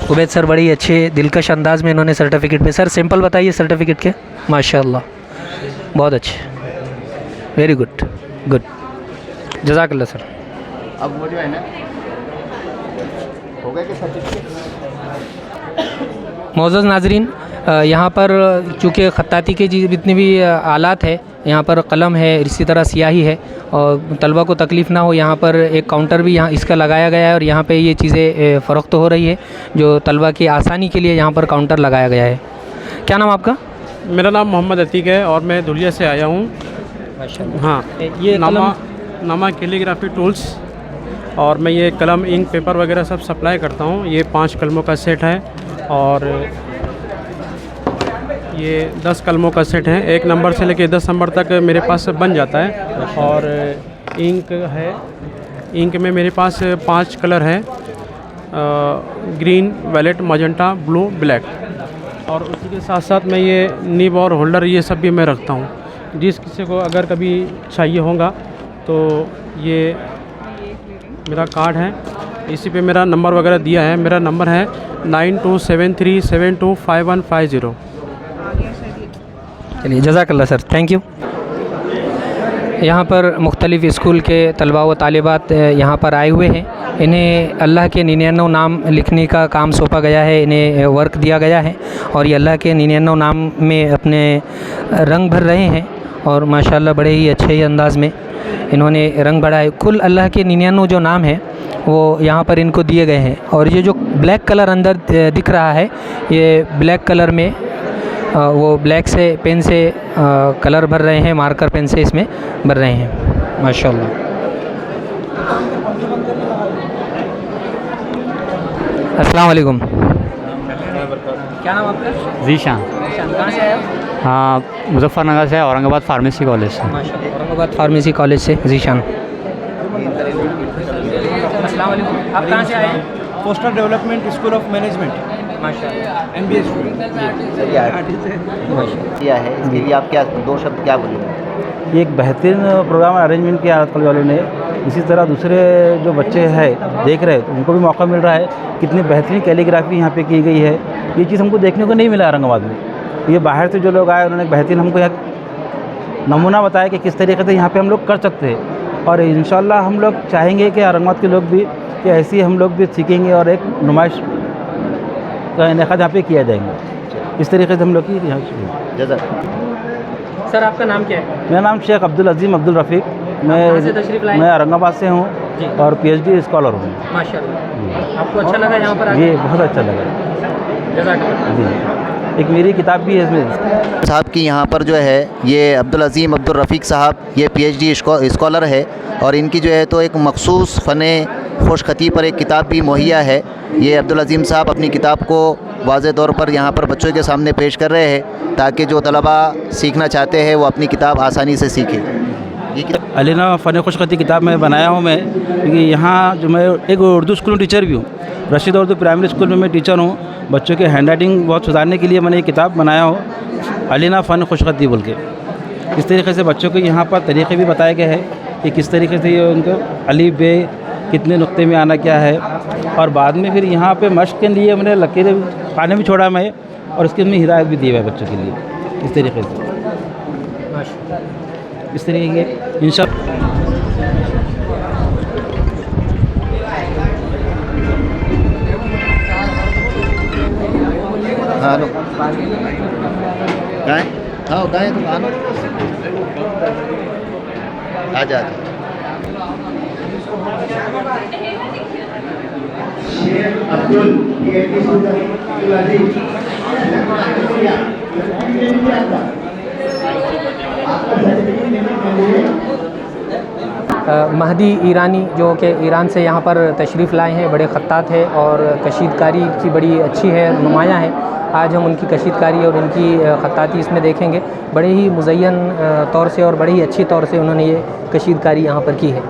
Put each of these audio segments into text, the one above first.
Ubaid sir बड़ी अच्छे दिलकश अंदाज में इन्होंने सर्टिफिकेट में, सर सिंपल बताइए सर्टिफिकेट के। माशाल्लाह बहुत अच्छे, वेरी गुड गुड, जज़ाकल्लाह सर। अब वो जो है ना हो गया कि सर्टिफिकेट। मौजूद नाजरीन, यहाँ पर चूँकि ख़त्ताती के जितनी भी आलात है, यहाँ पर कलम है, इसी तरह स्याही है, और तलबा को तकलीफ़ ना हो, यहाँ पर एक काउंटर भी यहाँ इसका लगाया गया है, और यहाँ पे ये चीज़ें फ़रोख्त हो रही है, जो तलबा की आसानी के लिए यहाँ पर काउंटर लगाया गया है। क्या नाम आपका? मेरा नाम मोहम्मद अतीक है और मैं धुलिया से आया हूँ। हाँ, ये नामा कैलीग्राफी टूल्स, और मैं ये कलम, इंक, पेपर वगैरह सब सप्लाई करता हूँ। ये 5 कलमों का सेट है और ये 10 कलमों का सेट है। 1 नंबर से लेकर 10 नंबर तक मेरे पास बन जाता है। और इंक है, इंक में मेरे पास 5 कलर है, green, violet, magenta, blue, black. और उसी के साथ साथ मैं ये निब और होल्डर ये सब भी मैं रखता हूँ। जिस किसी को अगर कभी चाहिए होगा तो ये मेरा कार्ड है, इसी पे मेरा नंबर वगैरह दिया है। मेरा नंबर है 9273725150। चलिए, जज़ाकल्लाह सर, थैंक यू। यहाँ पर मुख्तलिफ़ स्कूल के तलबा व तालिबात यहाँ पर आए हुए हैं। इन्हें अल्लाह के 99 नाम लिखने का काम सौंपा गया है, इन्हें वर्क दिया गया है, और ये अल्लाह के 99 नाम में अपने रंग भर रहे हैं, और माशाल्लाह बड़े ही अच्छे अंदाज में इन्होंने रंग भरा है। कुल अल्लाह के 99 जो नाम हैं वो यहाँ पर इनको दिए गए हैं। और ये जो ब्लैक कलर अंदर दिख रहा है, ये ब्लैक कलर में वो ब्लैक से पेन से कलर भर रहे हैं, मार्कर पेन से इसमें भर रहे हैं। माशाल्लाह। अस्सलाम वालेकुम। क्या नाम आपका? जीशान। कहाँ से आए आप? हाँ, मुजफ्फरनगर से, औरंगाबाद फार्मेसी कॉलेज से। माशाल्लाह, औरंगाबाद फार्मेसी कॉलेज से जीशान। अस्सलाम वालेकुम। आप कहाँ से आए? Postal development school of management, माशाल्लाह, MBA स्टूडेंट। किया है, इसके लिए आप क्या 2 शब्द क्या बोलेंगे? ये एक बेहतरीन प्रोग्राम अरेंजमेंट किया कॉलेज वालों ने। इसी तरह दूसरे जो बच्चे हैं देख रहे हैं तो उनको भी मौका मिल रहा है। कितनी बेहतरीन कैलीग्राफी यहाँ पे की गई है, ये चीज़ हमको देखने को नहीं मिला औरंगाबाद में। ये बाहर से जो लोग आए उन्होंने बेहतरीन हमको एक नमूना बताया कि किस तरीके से यहाँ पे हम लोग कर सकते हैं। और इंशाल्लाह हम लोग चाहेंगे कि औरंगाबाद के लोग भी कि ऐसी हम लोग भी सीखेंगे और एक नुमाइश का इनेकाद यहाँ पे किया जाएंगे। इस तरीके से हम लोग की यहाँ सर आपका नाम क्या है? मेरा नाम शेख अब्दुल अजीम अब्दुल रफ़ीक। मैं औरंगाबाद से हूँ और PhD स्कॉलर हूँ। माशाल्लाह। आपको अच्छा लगा यहाँ पर आके? जी, बहुत अच्छा लगा। जज़ाकल्लाह। जी, एक मेरी किताब भी है इसमें। साहब की यहाँ पर जो है ये अब्दुल अज़ीम अब्दुल रफ़ीक साहब, ये PhD स्कॉलर है, और इनकी जो है तो एक मखसूस फ़ने खुशखती पर एक किताब भी मुहैया है। ये अब्दुल अज़ीम साहब अपनी किताब को वाज़े तौर पर यहाँ पर बच्चों के सामने पेश कर रहे हैं ताकि जो तलबा सीखना चाहते हैं वो अपनी किताब आसानी से सीखें। अलीना फ़न खुशखती किताब में बनाया हूँ मैं, क्योंकि यहाँ जो मैं एक उर्दू स्कूल में टीचर भी हूँ, रशीद उर्दू प्राइमरी स्कूल में मैं टीचर हूँ। बच्चों के हैंड राइटिंग बहुत सुधारने के लिए मैंने ये किताब बनाया हूँ, अलीना फ़न खुशखती बोल के। इस तरीके से बच्चों को यहाँ पर तरीक़े भी बताए गए हैं कि किस तरीके से ये उनको अली बे कितने नुक्ते में आना क्या है। और बाद में फिर यहाँ पे मश्क के लिए मैंने लकीरें खाने भी छोड़ा मैं, और उसके में हिदायत भी दी है बच्चों के लिए। इस तरीके से इस तरीके के इंशाअल्लाह। हाँ लो, गाय, हाँ गाय तो आना, आजा महदी ईरानी जो कि ईरान से यहाँ पर तशरीफ़ लाए हैं, बड़े ख़त्तात हैं और कशीदकारी की बड़ी अच्छी है, नुमायाँ है। आज हम उनकी कशीदकारी और उनकी ख़त्ताती इसमें देखेंगे। बड़े ही मुज़य्यन तौर से और बड़े ही अच्छी तौर से उन्होंने ये कशीदकारी यहाँ पर की है।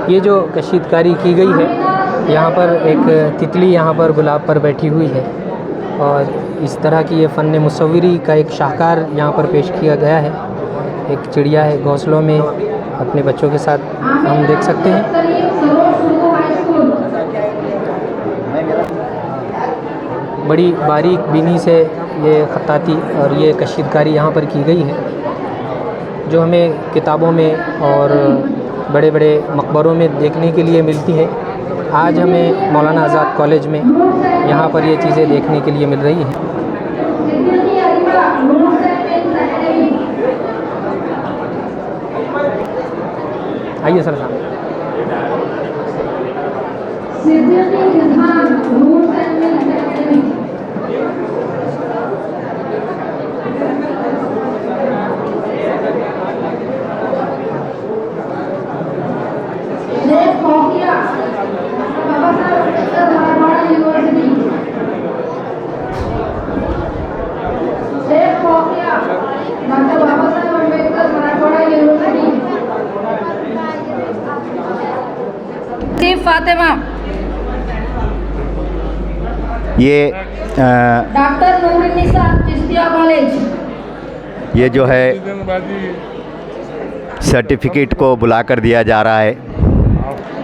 ये जो कशीदकारी की गई है, यहाँ पर एक तितली यहाँ पर गुलाब पर बैठी हुई है और इस तरह की ये फ़न मुसव्विरी का एक शाहकार यहाँ पर पेश किया गया है। एक चिड़िया है घोंसलों में अपने बच्चों के साथ, हम देख सकते हैं। बड़ी बारीक बीनी से ये ख़त्ताती और ये कशीदकारी यहाँ पर की गई है, जो हमें किताबों में और बड़े बड़े मकबरों में देखने के लिए मिलती है। आज हमें मौलाना आज़ाद कॉलेज में यहाँ पर ये चीज़ें देखने के लिए मिल रही हैं। आइए सर साहब। फातिमा, ये डॉक्टर नूरुन्निसा चिश्तिया कॉलेज। ये जो है सर्टिफिकेट को बुलाकर दिया जा रहा है,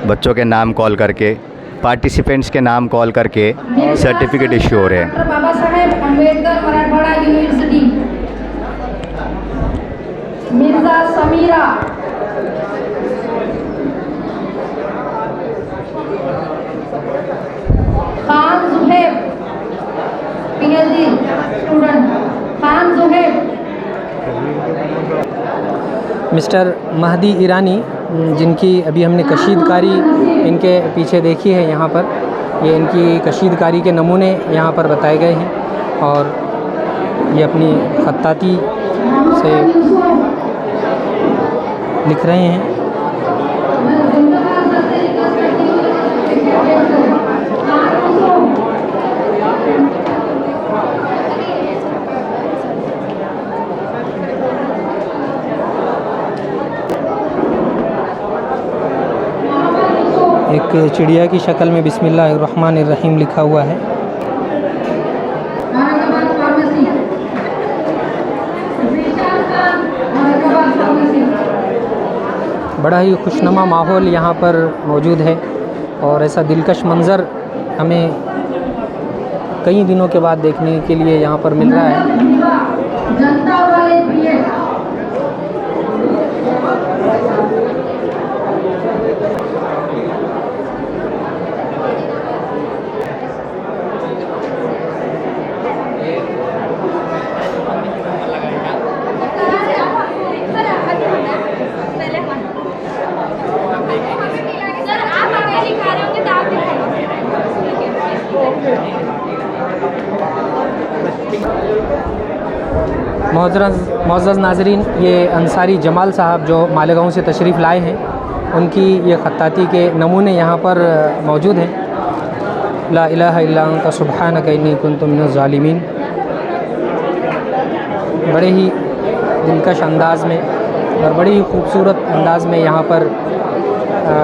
बच्चों के नाम कॉल करके, पार्टिसिपेंट्स के नाम कॉल करके सर्टिफिकेट इश्यू हो रहे हैं। Doctor Baba Saheb Ambedkar Marathwada university. Mirza Sameera, Khan Zuhaib PhD student, Khan Zuhaib. Mister Mahdi Irani, जिनकी अभी हमने कशीदकारी इनके पीछे देखी है, यहाँ पर ये इनकी कशीदकारी के नमूने यहाँ पर बताए गए हैं और ये अपनी ख़त्ताती से लिख रहे हैं। एक चिड़िया की शक्ल में बिस्मिल्लाहिर्रहमानिर्रहीम लिखा हुआ है। बड़ा ही खुशनुमा माहौल यहाँ पर मौजूद है और ऐसा दिलकश मंज़र हमें कई दिनों के बाद देखने के लिए यहाँ पर मिल रहा है। मोअज़्ज़ज़ नाज़रीन, ये अंसारी जमाल साहब जो मालेगांव से तशरीफ़ लाए हैं, उनकी ये ख़त्ताती के नमूने यहाँ पर मौजूद हैं। ला इलाहा इल्ला अंता सुब्हानक इन्नी कुन्तु मिनज़ ज़ालिमीन। बड़े ही दिलकश अंदाज़ में और बड़ी ही खूबसूरत अंदाज़ में यहाँ पर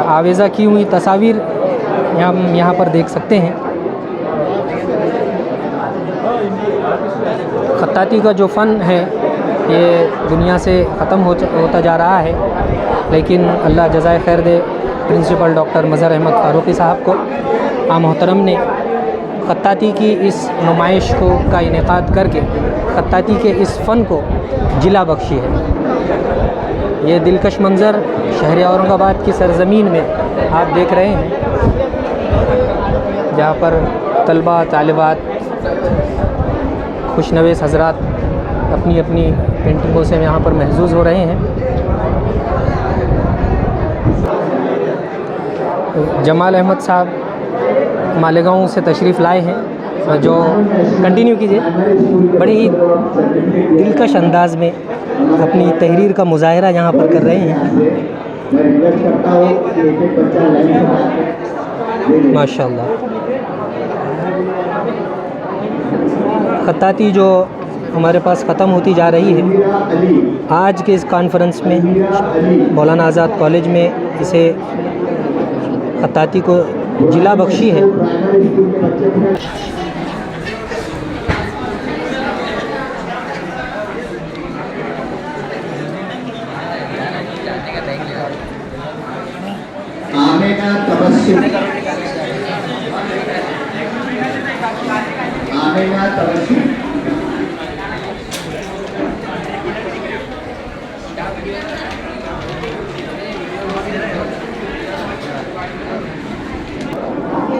आवेज़ा की हुई तस्वीर हम यहाँ पर देख सकते हैं। ख़त्ताती का जो फ़न है ये दुनिया से ख़त्म होता जा रहा है, लेकिन अल्लाह जज़ाए खैर दे प्रिंसिपल डॉक्टर मज़हर अहमद फ़ारूक़ी साहब को, मोहतरम ने ख़त्ताती की इस नुमाइश का इनेकाद करके ख़त्ताती के इस फ़न को जिला बख्शी है। ये दिलकश मंज़र शहर औरंगाबाद की सरज़मीन में आप देख रहे हैं, जहाँ पर तलबा तालिबात, खुशनवीस हज़रात अपनी अपनी पेंटिंगों से यहाँ पर महजूज़ हो रहे हैं। जमाल अहमद साहब मालेगांव से तशरीफ़ लाए हैं, जो कंटिन्यू कीजिए, बड़े ही दिलकश अंदाज़ में अपनी तहरीर का मुज़ाहरा यहाँ पर कर रहे हैं। माशाअल्लाह। ख़त्ताती जो हमारे पास ख़त्म होती जा रही है, आज के इस कॉन्फ्रेंस में मौलाना आज़ाद कॉलेज में इसे खत्ताती को जिला बख्शी है। आमेना तबस्सुम, आमेना तबस्सुम।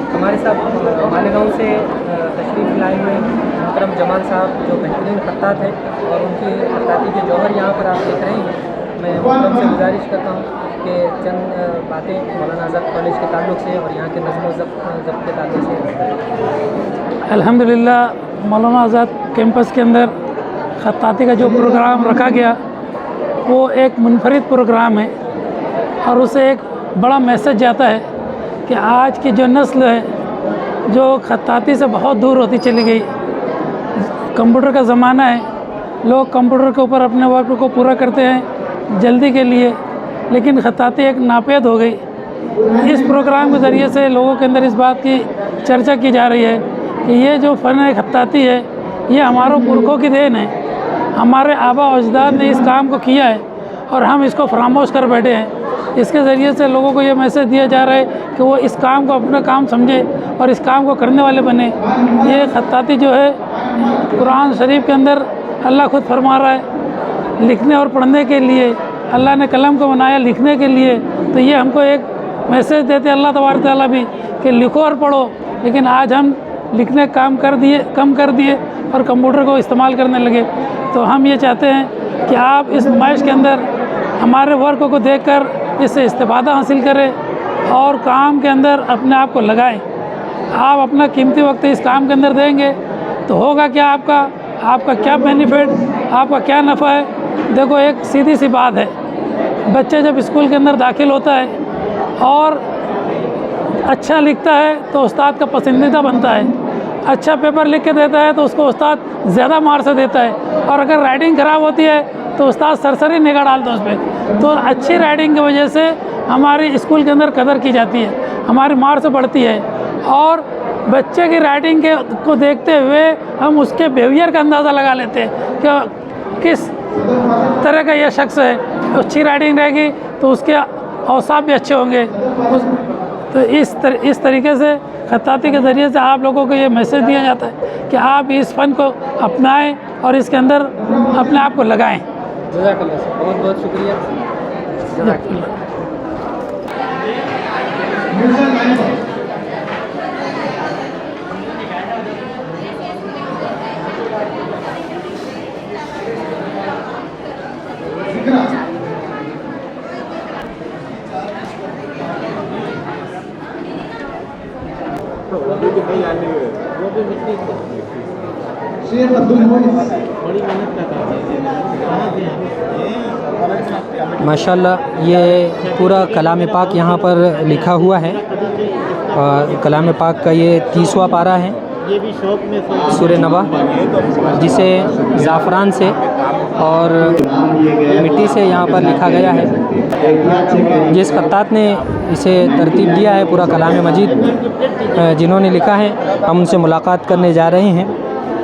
हमारे साथ मालेगांव से तशरीफ़ लाए हुए मोहतरम जमाल साहब जो बेहतरीन खत्तात हैं और उनकी खत्ताती के जौहर यहाँ पर आप देख रहे हैं। मैं मोहतरम से गुजारिश करता हूँ कि चंद बातें मौलाना आज़ाद कॉलेज के ताल्लुक़ से और यहाँ के नज़्म ज़ब्त के ताल्लुक़ से। अल्हम्दुलिल्लाह मौलाना आज़ाद कैंपस के अंदर खत्ताती का जो प्रोग्राम रखा गया वो एक मुनफरिद प्रोग्राम है और उसे एक बड़ा मैसेज जाता है कि आज की जो नस्ल है जो खत्ताती से बहुत दूर होती चली गई। कंप्यूटर का ज़माना है, लोग कंप्यूटर के ऊपर अपने वर्क को पूरा करते हैं जल्दी के लिए, लेकिन खत्ताती एक नापैद हो गई। इस प्रोग्राम के ज़रिए से लोगों के अंदर इस बात की चर्चा की जा रही है कि ये जो फ़न खत्ताती है ये हमारों पुरखों की देन है, हमारे आबा और अजदाद ने इस काम को किया है और हम इसको फरामोश कर बैठे हैं। इसके ज़रिए से लोगों को ये मैसेज दिया जा रहा है कि वो इस काम को अपना काम समझे और इस काम को करने वाले बने। ये खत्ताती जो है कुरान शरीफ के अंदर अल्लाह खुद फरमा रहा है लिखने और पढ़ने के लिए, अल्लाह ने कलम को बनाया लिखने के लिए। तो ये हमको एक मैसेज देते अल्लाह तबारक तआला भी कि लिखो और पढ़ो, लेकिन आज हम लिखने कम कर दिए और कंप्यूटर को इस्तेमाल करने लगे। तो हम ये चाहते हैं कि आप इस नुमाइश के अंदर हमारे वर्क को देखकर इससे इस्तेफ़ादा हासिल करें और काम के अंदर अपने आप को लगाएं। आप अपना कीमती वक्त इस काम के अंदर देंगे तो होगा क्या, आपका क्या बेनिफिट, आपका क्या नफ़ा है। देखो एक सीधी सी बात है, बच्चे जब स्कूल के अंदर दाखिल होता है और अच्छा लिखता है तो उस्ताद का पसंदीदा बनता है, अच्छा पेपर लिख के देता है तो उसको उस्ताद ज़्यादा मार्क्स से देता है, और अगर राइटिंग ख़राब होती है तो उस्ताद सरसरी निगाह डालता है उस पर। तो अच्छी राइटिंग की वजह से हमारी स्कूल के अंदर कदर की जाती है, हमारी मार्क्स बढ़ती है, और बच्चे की राइटिंग को देखते हुए हम उसके बिहेवियर का अंदाज़ा लगा लेते हैं कि किस तरह का यह शख्स है। अच्छी राइटिंग रहेगी तो उसके औसाफ भी अच्छे होंगे। तो इस तरीके से खत्ताती के ज़रिए से आप लोगों को ये मैसेज दिया जाता है कि आप इस फ़न को अपनाएं और इसके अंदर अपने आप को लगाएं। जज़ाकल्लाह सर, बहुत बहुत शुक्रिया। जज़ाकल्लाह। माशाल्लाह ये पूरा कलाम पाक यहाँ पर लिखा हुआ है और कलाम पाक का ये 30वां पारा है सूरह नबा, जिसे ज़ाफ़रान से और मिट्टी से यहाँ पर लिखा गया है। जिस खत्तात ने इसे तरतीब दिया है पूरा कलाम मजीद, जिन्होंने लिखा है, हम उनसे मुलाकात करने जा रहे हैं,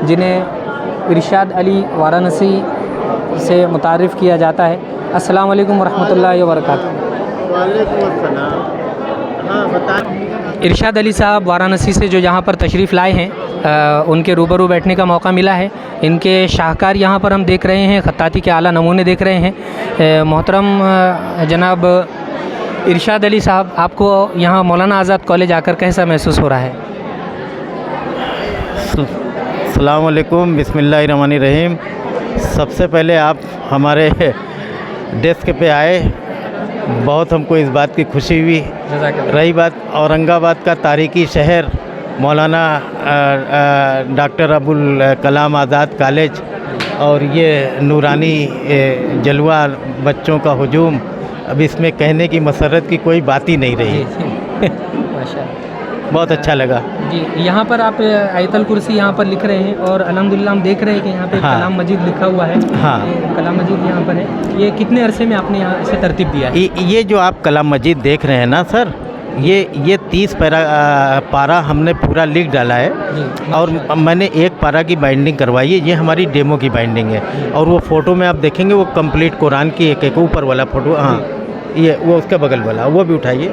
जिन्हें इरशाद अली वाराणसी से मुतारिफ़ किया जाता है। अस्सलाम वालेकुम रहमतुल्लाहि व बरकातहू। इरशाद अली साहब वाराणसी से जो यहाँ पर तशरीफ़ लाए हैं, उनके रूबरू बैठने का मौका मिला है। इनके शाहकार यहाँ पर हम देख रहे हैं, खत्ताती के आला नमूने देख रहे हैं। मोहतरम जनाब इरशाद अली साहब, आपको यहाँ मौलाना आज़ाद कॉलेज आकर कैसा महसूस हो रहा है? अस्सलाम वालेकुम, बिस्मिल्लाहिर्रहमानिर्रहीम। सबसे पहले आप हमारे डेस्क पे आए, बहुत हमको इस बात की खुशी हुई। रही बात औरंगाबाद का तारीखी शहर मौलाना डॉक्टर अबुल कलाम आज़ाद कॉलेज और ये नूरानी जलवा बच्चों का हुजूम, अब इसमें कहने की मसरत की कोई बात ही नहीं रही। माशाअल्लाह, बहुत अच्छा लगा जी। यहाँ पर आप आयतल कुर्सी यहाँ पर लिख रहे हैं और अल्हम्दुलिल्लाह हम देख रहे हैं कि यहाँ पे हाँ। कलाम मजीद लिखा हुआ है। हाँ। कलाम मजीद यहाँ पर है। ये कितने अरसे में आपने यहाँ इसे तरतीब दिया है? ये जो आप कलाम मजीद देख रहे हैं ना सर, ये 30 पारा हमने पूरा लिख डाला है और मैंने एक पारा की बाइंडिंग करवाई है। ये हमारी डेमो की बाइंडिंग है और वो फ़ोटो में आप देखेंगे वो कंप्लीट कुरान की एक ऊपर वाला फ़ोटो, हाँ ये वो उसके बगल वाला वो भी उठाइए,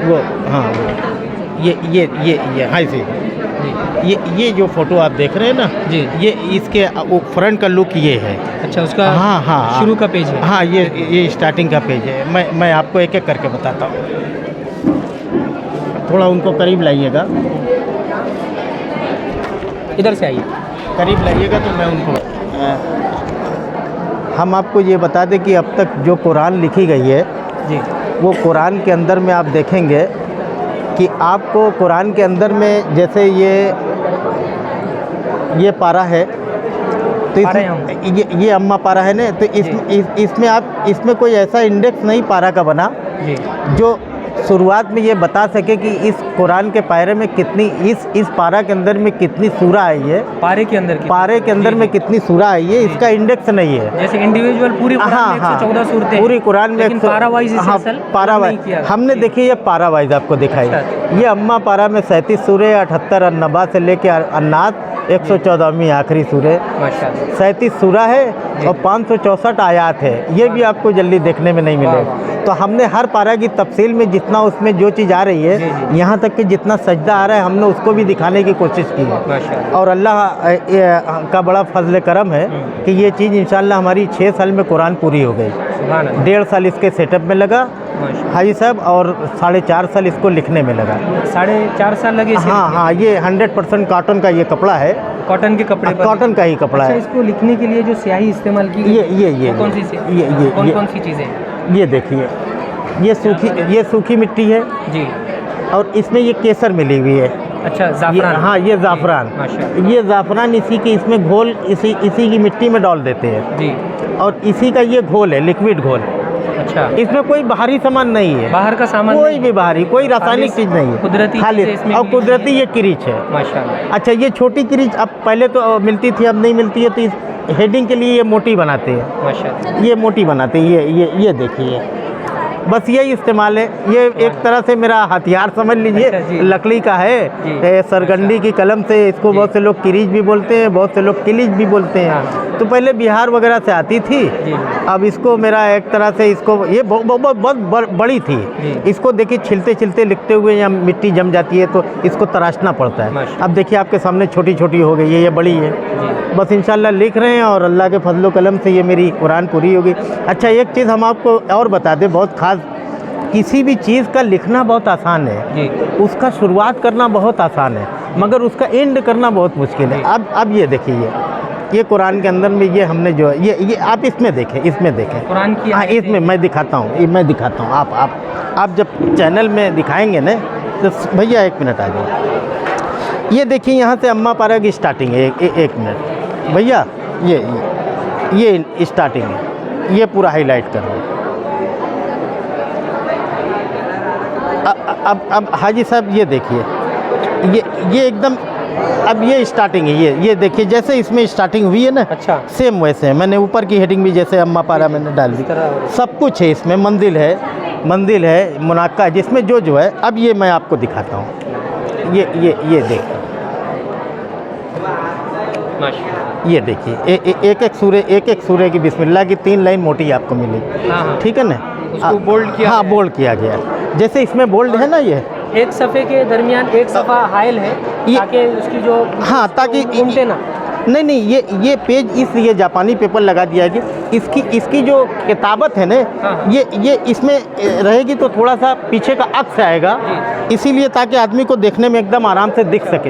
वो हाँ वो ये हाँ इसे ये जो फ़ोटो आप देख रहे हैं ना जी, ये इसके फ्रंट का लुक ये है। अच्छा, उसका हाँ शुरू का पेज है। हाँ ये स्टार्टिंग का पेज है। मैं आपको एक एक करके बताता हूँ। थोड़ा उनको करीब लाइएगा, इधर से आइए, करीब लाइएगा तो मैं उनको हम आपको ये बता दें कि अब तक जो कुरान लिखी गई है जी, वो कुरान के अंदर में आप देखेंगे कि आपको कुरान के अंदर में जैसे ये पारा है तो ये अम्मा पारा है ना, तो इसमें आप इसमें कोई ऐसा इंडेक्स नहीं पारा का बना जी, जो शुरुआत में ये बता सके कि इस कुरान के पारे में कितनी इस पारा के अंदर में कितनी सूरा आई है, पारे के अंदर में कितनी सूरा आई है, इसका इंडेक्स नहीं है। जैसे इंडिविजुअल पूरी कुरान में 114 सूरतें पूरी कुरान में लेकिन पारा वाइज पारा वाइज हमने देखिए ये पारा वाइज आपको दिखाई। ये अम्मा पारा में 37 सूरे, 78 अन्नबा से लेके अन्नास 114वीं आखिरी सूरे, 37 सूरा है और 564 आयात है। ये भी आपको जल्दी देखने में नहीं मिलेगा। तो हमने हर पारा की तफसील में जितना उसमें जो चीज़ आ रही है, यहाँ तक कि जितना सजदा आ रहा है हमने उसको भी दिखाने की कोशिश की है। और अल्लाह का बड़ा फजल करम है कि ये चीज़ इंशाअल्लाह हमारी 6 साल में कुरान पूरी हो गई। 1.5 साल इसके सेटअप में लगा हाजी साहब और 4.5 साल इसको लिखने में लगा। 4.5 साल लगे? हाँ, ये 100% कॉटन का ये कपड़ा है। कॉटन के कपड़े पर? कॉटन का ही कपड़ा है। इसको लिखने के लिए जो स्याही इस्तेमाल की ये कौन सी कौन सी चीज़ें? ये देखिए, ये सूखी मिट्टी है जी, और इसमें ये केसर मिली हुई है। अच्छा, ज़ाफ़रान? हाँ, ये ज़ाफ़रान, ये ज़ाफ़रान इसी के इसमें घोल इसी की मिट्टी में डाल देते हैं जी, और इसी का ये घोल है, लिक्विड घोल। अच्छा, इसमें कोई बाहरी सामान नहीं है, बाहर का सामान कोई भी बाहरी कोई रासायनिक चीज़ नहीं है, कुदरती खाली और कुदरती ये किरीच है। माशाल्लाह। अच्छा, ये छोटी किरीच अब पहले तो मिलती थी, अब नहीं मिलती है, तो इस हेडिंग के लिए ये मोटी बनाते हैं। माशाल्लाह, ये मोटी बनाते हैं। ये देखिए, बस यही इस्तेमाल है। ये एक तरह से मेरा हथियार समझ लीजिए, लकड़ी का है, सरगंडी की कलम से। इसको बहुत से लोग किरीच भी बोलते हैं, बहुत से लोग किलीच भी बोलते हैं। तो पहले बिहार वगैरह से आती थी, अब इसको मेरा एक तरह से इसको ये बहुत बड़ी थी। इसको देखिए छिलते छिलते लिखते हुए यहाँ मिट्टी जम जाती है तो इसको तराशना पड़ता है। अब देखिए आपके सामने छोटी छोटी हो गई है, ये बड़ी है। बस इंशाल्लाह लिख रहे हैं और अल्लाह के फजलो कलम से ये मेरी कुरान पूरी होगी। अच्छा, एक चीज़ हम आपको और बता दें, बहुत ख़ास, किसी भी चीज़ का लिखना बहुत आसान है, उसका शुरुआत करना बहुत आसान है, मगर उसका एंड करना बहुत मुश्किल है। अब ये देखिए, ये कुरान के अंदर में ये हमने जो ये आप इसमें देखें कुरान की। हाँ, इसमें मैं दिखाता हूँ, आप जब चैनल में दिखाएंगे ना तो भैया 1 मिनट आ जाओ। ये देखिए, यहाँ से अम्मा पारा की स्टार्टिंग है। 1 मिनट भैया, ये स्टार्टिंग है, ये पूरा हाईलाइट कर रहा हूँ। अब हाजी साहब ये देखिए, ये एकदम अब ये स्टार्टिंग है। ये देखिए, जैसे इसमें स्टार्टिंग हुई है ना, अच्छा, सेम वैसे है। मैंने ऊपर की हेडिंग भी जैसे अम्मा पारा मैंने डाल दी, सब कुछ है इसमें। मंदिर है, मुनाक्का है, जिसमें जो है। अब ये मैं आपको दिखाता हूँ। ये देखिए, ये देखिए, एक सूरे की बिस्मिल्लाह की 3 लाइन मोटी आपको मिलेगी। ठीक है ना, उसको बोल्ड किया? हाँ, बोल्ड किया गया। जैसे इसमें बोल्ड है ना, ये एक सफ़े के दरमियान एक सफ़ा हाइल है ताकि उसकी जो ताकि घूमते ना। नहीं, ये पेज इसलिए जापानी पेपर लगा दिया कि इसकी जो किताबत है ना, ये इसमें रहेगी तो थोड़ा सा पीछे का अक्स आएगा, इसीलिए ताकि आदमी को देखने में एकदम आराम से दिख सके।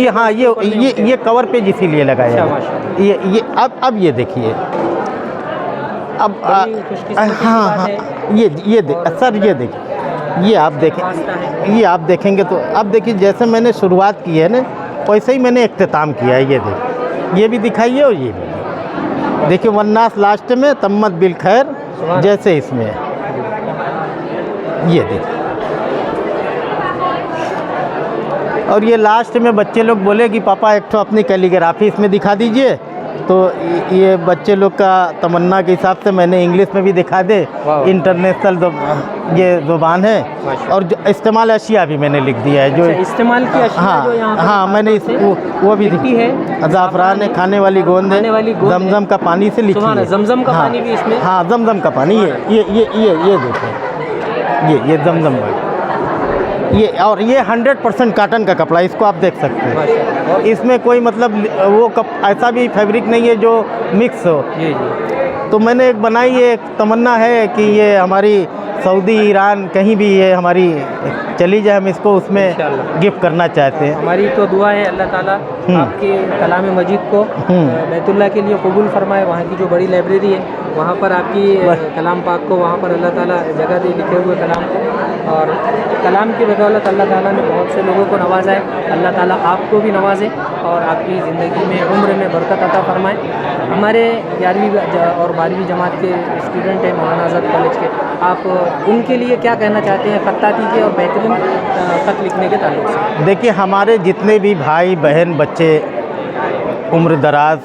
हाँ, ये कवर पेज इसीलिए लगाया है। ये अब ये देखिए, अब हाँ, सर ये देखिए, ये आप देखेंगे तो अब देखिए, जैसे मैंने शुरुआत की है ना, वैसे ही मैंने इख्तिताम किया है। ये देखिए, ये भी दिखाइए और ये भी देखिए, वन्नास लास्ट में तम्मत बिल खैर, जैसे इसमें ये देखिए। और ये लास्ट में बच्चे लोग बोले कि पापा एक तो अपनी कैलीग्राफी इसमें दिखा दीजिए, तो ये बच्चे लोग का तमन्ना के हिसाब से मैंने इंग्लिश में भी दिखा दे, इंटरनेशनल ये ज़ुबान है। और जो इस्तेमाल अशिया भी मैंने लिख दिया है, जो इस्तेमाल की अशिया हाँ जो यहाँ पर हाँ मैंने इसको वो भी लिखी है। ज़ाफ़रान है, खाने वाली गोंद है, जमजम का पानी से लिखी है। जमजम का पानी भी इसमें, हाँ जमजम का पानी ये देखो, ये जमजम का ये, और ये 100% काटन का कपड़ा, इसको आप देख सकते हैं। इसमें कोई मतलब वो ऐसा भी फैब्रिक नहीं है जो मिक्स हो। तो मैंने एक बनाई है, एक तमन्ना है कि ये हमारी सऊदी, ईरान, कहीं भी ये हमारी चली जाए, हम इसको उसमें गिफ्ट करना चाहते हैं। हमारी तो दुआ है अल्लाह ताला आपके कलाम मजीद को बैतुल्लाह के लिए कबूल फरमाए। वहाँ की जो बड़ी लाइब्रेरी है वहाँ पर आपकी कलाम पाक को, वहाँ पर अल्लाह ताला जगह दे लिखे हुए कलाम को। और कलाम की बदौलत अल्लाह ताला ने बहुत से लोगों को नवाजा है। अल्लाह ताला आपको भी नवाजे और आपकी ज़िंदगी में, उम्र में बरकत अता फरमाए। हमारे 11वीं और 12वीं जमात के स्टूडेंट हैं मौलाना आज़ाद कॉलेज के, आप उनके लिए क्या कहना चाहते हैं खत्ताती के और बेहतरीन ख़त लिखने के ताल्लुक से? देखिए, हमारे जितने भी भाई बहन बच्चे उम्र दराज,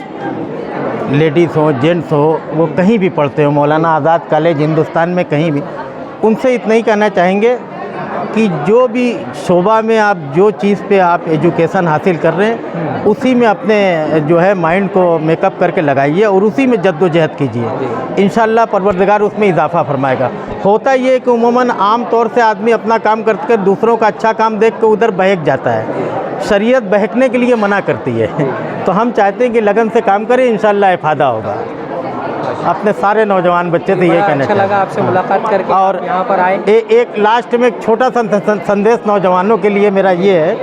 लेडीज़ हो जेंट्स हो, वो कहीं भी पढ़ते हो, मौलाना आज़ाद कॉलेज हिंदुस्तान में कहीं भी, उनसे इतना ही कहना चाहेंगे कि जो भी शोबा में आप, जो चीज़ पे आप एजुकेशन हासिल कर रहे हैं, उसी में अपने जो है माइंड को मेकअप करके लगाइए और उसी में जद्दोजहद कीजिए। इंशाअल्लाह परवरदिगार उसमें इजाफ़ा फरमाएगा। होता ये है कि उमूमन आम तौर से आदमी अपना काम करते दूसरों का अच्छा काम देख कर उधर बहक जाता है। शरीयत बहकने के लिए मना करती है। तो हम चाहते हैं कि लगन से काम करें, इंशाअल्लाह फ़ायदा होगा। अपने सारे नौजवान बच्चे से ये कहना अच्छा लगा आपसे मुलाकात करके और यहाँ पर आए। एक लास्ट में एक छोटा सा संदेश नौजवानों के लिए मेरा ये है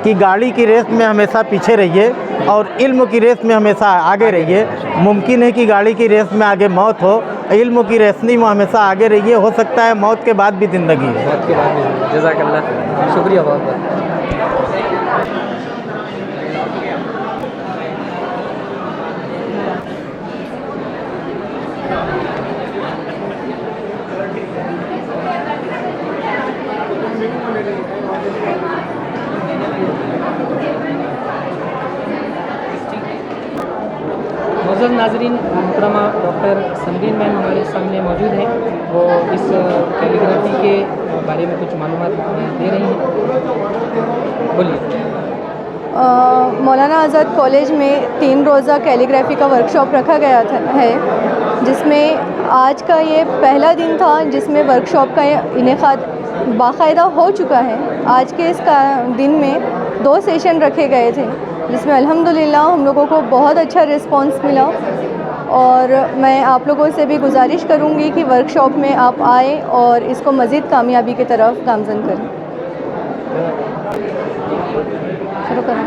कि गाड़ी की रेस में हमेशा पीछे रहिए और इल्म की रेस में हमेशा आगे रहिए। मुमकिन है कि गाड़ी की रेस में आगे मौत हो, इल्म की रेसनी में हमेशा आगे रहिए। हो सकता है मौत के बाद भी ज़िंदगी है। मौत के बाद भी। जज़ाकल्लाह, शुक्रिया बहुत बहुत। मौजूद नाजरीन, मोहतरमा डॉक्टर समरीन मैम हमारे सामने मौजूद हैं। वो इस कैलीग्राफी के बारे में कुछ मालूमात दे रही हैं। बोलिए। मौलाना आज़ाद कॉलेज में 3 रोज़ा कैलीग्राफी का वर्कशॉप रखा गया है, जिसमें आज का ये पहला दिन था जिसमें वर्कशॉप का इनेकाद बाकायदा हो चुका है। आज के इस दिन में 2 सेशन रखे गए थे, जिसमें अल्हम्दुलिल्लाह हम लोगों को बहुत अच्छा रिस्पांस मिला। और मैं आप लोगों से भी गुजारिश करूंगी कि वर्कशॉप में आप आएँ और इसको मज़ीद कामयाबी की तरफ गामज़न करें। शुरू करें।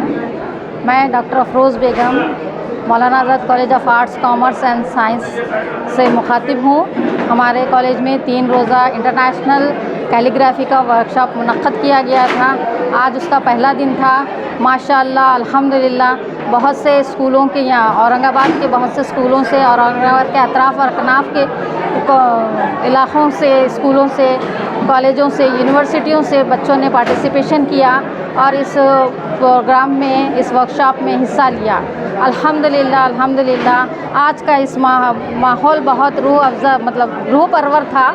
मैं doctor Afroz Begum Maulana Azad college of arts, commerce and science से मुखातिब हूँ। हमारे कॉलेज में 3 रोज़ा इंटरनेशनल कैलीग्राफी का वर्कशॉप मुनक्कद किया गया था। आज उसका पहला दिन था। माशाअल्लाह अल्हम्दुलिल्लाह बहुत से स्कूलों के, यहाँ औरंगाबाद के बहुत से स्कूलों से और औरंगाबाद के अतराफ़ और कनाफ के इलाक़ों से, स्कूलों से, कॉलेजों से, यूनिवर्सिटियों से बच्चों ने पार्टिसिपेशन किया और इस प्रोग्राम में, इस वर्कशॉप में हिस्सा लिया। अल्हम्दुलिल्लाह आज का इस माहौल बहुत रूह अफ़ज़ा, मतलब रूह परवर था।